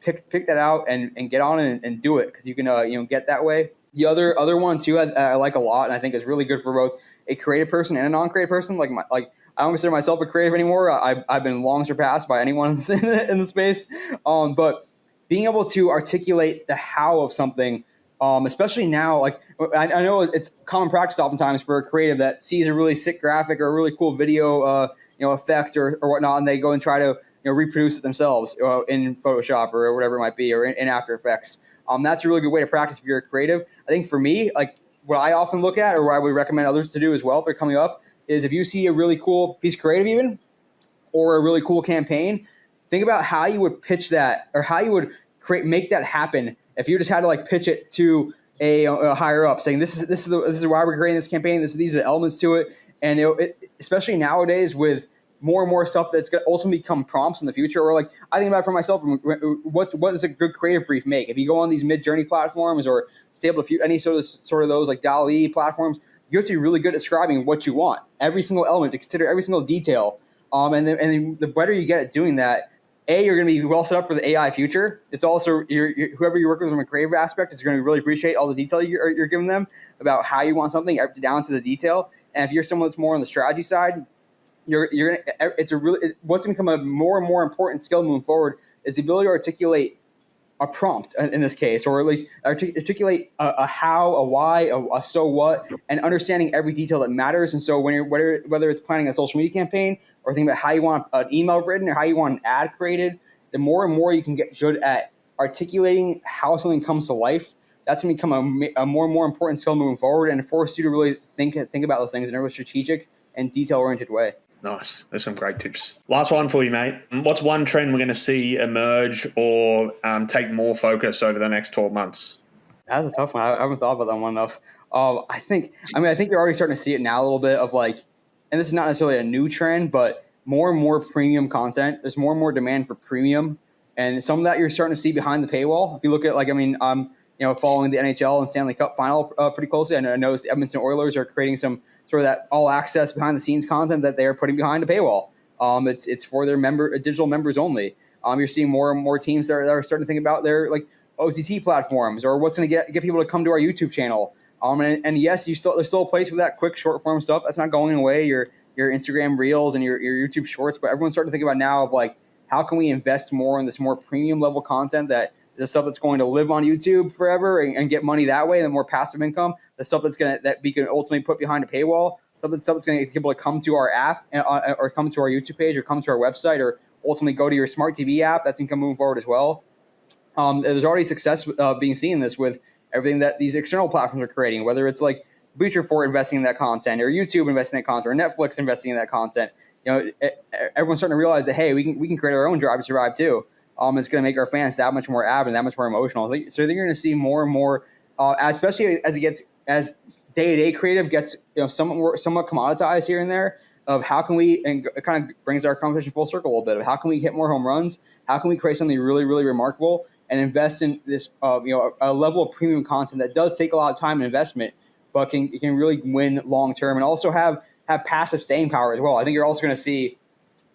pick that out and get on it and do it, because you can get that way. The other one too I like a lot, and I think is really good for both a creative person and a non-creative person. I don't consider myself a creative anymore. I've been long surpassed by anyone in the space. But being able to articulate the how of something, especially now, like I know it's common practice oftentimes for a creative that sees a really sick graphic or a really cool video, effect or whatnot, and they go and try to reproduce it themselves in Photoshop or whatever it might be, or in After Effects. That's a really good way to practice if you're a creative. I think for me, like what I often look at, or what I would recommend others to do as well if they're coming up, is if you see a really cool piece of creative even, or a really cool campaign, think about how you would pitch that, or how you would make that happen if you just had to pitch it to a higher up, saying this is why we're creating this campaign. These are the elements to it, and especially nowadays with more and more stuff that's going to ultimately become prompts in the future. Or I think about it for myself, what does a good creative brief make? If you go on these Mid-Journey platforms or Stable Diffusion, any sort of those like DALL-E platforms, you have to be really good at describing what you want, every single element, to consider every single detail. And then the better you get at doing that, you're going to be well set up for the AI future. It's also whoever you work with from a creative aspect is going to really appreciate all the detail you're giving them about how you want something down to the detail. And if you're someone that's more on the strategy side, what's going to become a more and more important skill moving forward is the ability to articulate a prompt in this case, or at least articulate a how, a why, a so what, and understanding every detail that matters. And so whether it's planning a social media campaign or thinking about how you want an email written or how you want an ad created, the more and more you can get good at articulating how something comes to life, that's going to become a more and more important skill moving forward, and force you to really think about those things in a really strategic and detail-oriented way. Nice. There's some great tips. Last one for you, mate. What's one trend we're going to see emerge or take more focus over the next 12 months? That's a tough one. I haven't thought about that one enough. I think you're already starting to see it now a little bit of and this is not necessarily a new trend, but more and more premium content. There's more and more demand for premium, and some of that you're starting to see behind the paywall. If you look at following the NHL and Stanley Cup final pretty closely, I noticed the Edmonton Oilers are creating some sort of that all access behind the scenes content that they are putting behind a paywall. It's for their digital members only. You're seeing more and more teams that are starting to think about their OTT platforms, or what's going to get people to come to our YouTube channel. And yes, there's still a place for that quick short form stuff. That's not going away. Your Instagram Reels and your YouTube Shorts, but everyone's starting to think about now of how can we invest more in this more premium level content, that the stuff that's going to live on YouTube forever and get money that way, and the more passive income, the stuff that we can ultimately put behind a paywall, stuff that's going to get people to come to our app or come to our YouTube page or come to our website or ultimately go to your smart TV app. That's going to come moving forward as well. There's already success being seen in this with everything that these external platforms are creating, whether it's Bleacher Report investing in that content, or YouTube investing in that content, or Netflix investing in that content. Everyone's starting to realize that, hey, we can create our own Drive to Survive too. It's going to make our fans that much more avid and that much more emotional. So I think you're going to see more and more, especially as day-to-day creative gets somewhat commoditized here and there, of how can we, and it kind of brings our conversation full circle a little bit, of how can we hit more home runs? How can we create something really, really remarkable and invest in this, a level of premium content that does take a lot of time and investment, but can really win long-term and also have passive staying power as well. I think you're also going to see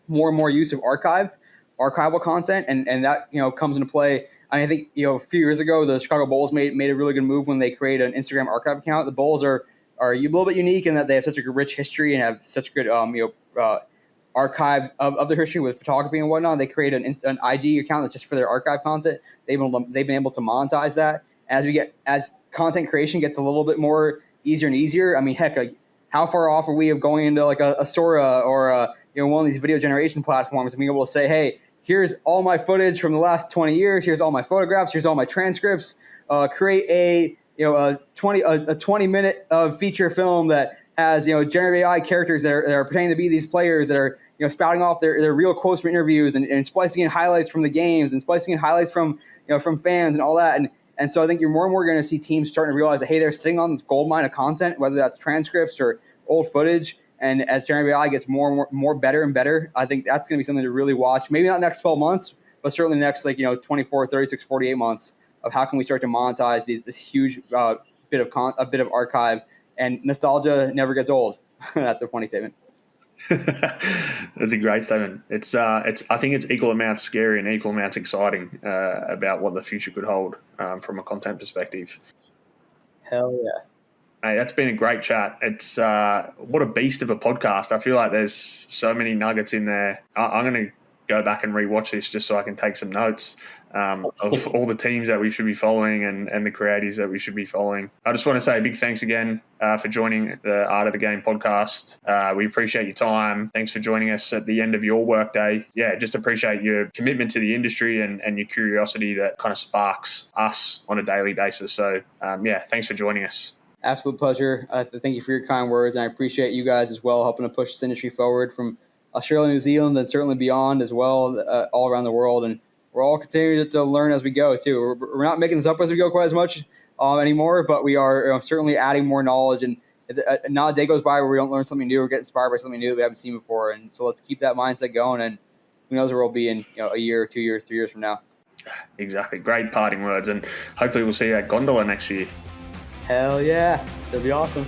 more and more use of archival content, and that comes into play. I think a few years ago the Chicago Bulls made a really good move when they created an Instagram archive account. The Bulls are a little bit unique in that they have such a rich history and have such good archive of their history with photography and whatnot. They created an IG account that's just for their archive content. They've been able to monetize that. As content creation gets a little bit more easier and easier. I mean, heck, how far off are we of going into like a Sora or one of these video generation platforms and being able to say, hey, here's all my footage from the last 20 years. Here's all my photographs. Here's all my transcripts. Create a 20-minute feature film that has generative AI characters that are pretending to be these players that are spouting off their real quotes from interviews and splicing in highlights from the games and splicing in highlights from fans and all that. And so I think you're more and more going to see teams starting to realize that, hey, they're sitting on this gold mine of content, whether that's transcripts or old footage. And as generative AI gets more better and better, I think that's going to be something to really watch. Maybe not next 12 months, but certainly the next 24, 36, 48 months of how can we start to monetize this huge bit of archive. And nostalgia never gets old. That's a funny statement. That's a great statement. I think it's equal amounts scary and equal amounts exciting about what the future could hold from a content perspective. Hell yeah. Hey, that's been a great chat. It's what a beast of a podcast. I feel like there's so many nuggets in there. I'm going to go back and rewatch this just so I can take some notes of all the teams that we should be following and the creators that we should be following. I just want to say a big thanks again for joining the Art of the Game podcast. We appreciate your time. Thanks for joining us at the end of your workday. Yeah, just appreciate your commitment to the industry and your curiosity that kind of sparks us on a daily basis. So, thanks for joining us. Absolute pleasure. Thank you for your kind words. And I appreciate you guys as well, helping to push this industry forward from Australia, New Zealand, and certainly beyond as well, all around the world. And we're all continuing to learn as we go, too. We're not making this up as we go quite as much anymore, but we are certainly adding more knowledge. And not a day goes by where we don't learn something new or get inspired by something new that we haven't seen before. And so let's keep that mindset going. And who knows where we'll be in a year, 2 years, 3 years from now. Exactly. Great parting words. And hopefully we'll see you at Gondola next year. Hell yeah. That'd be awesome.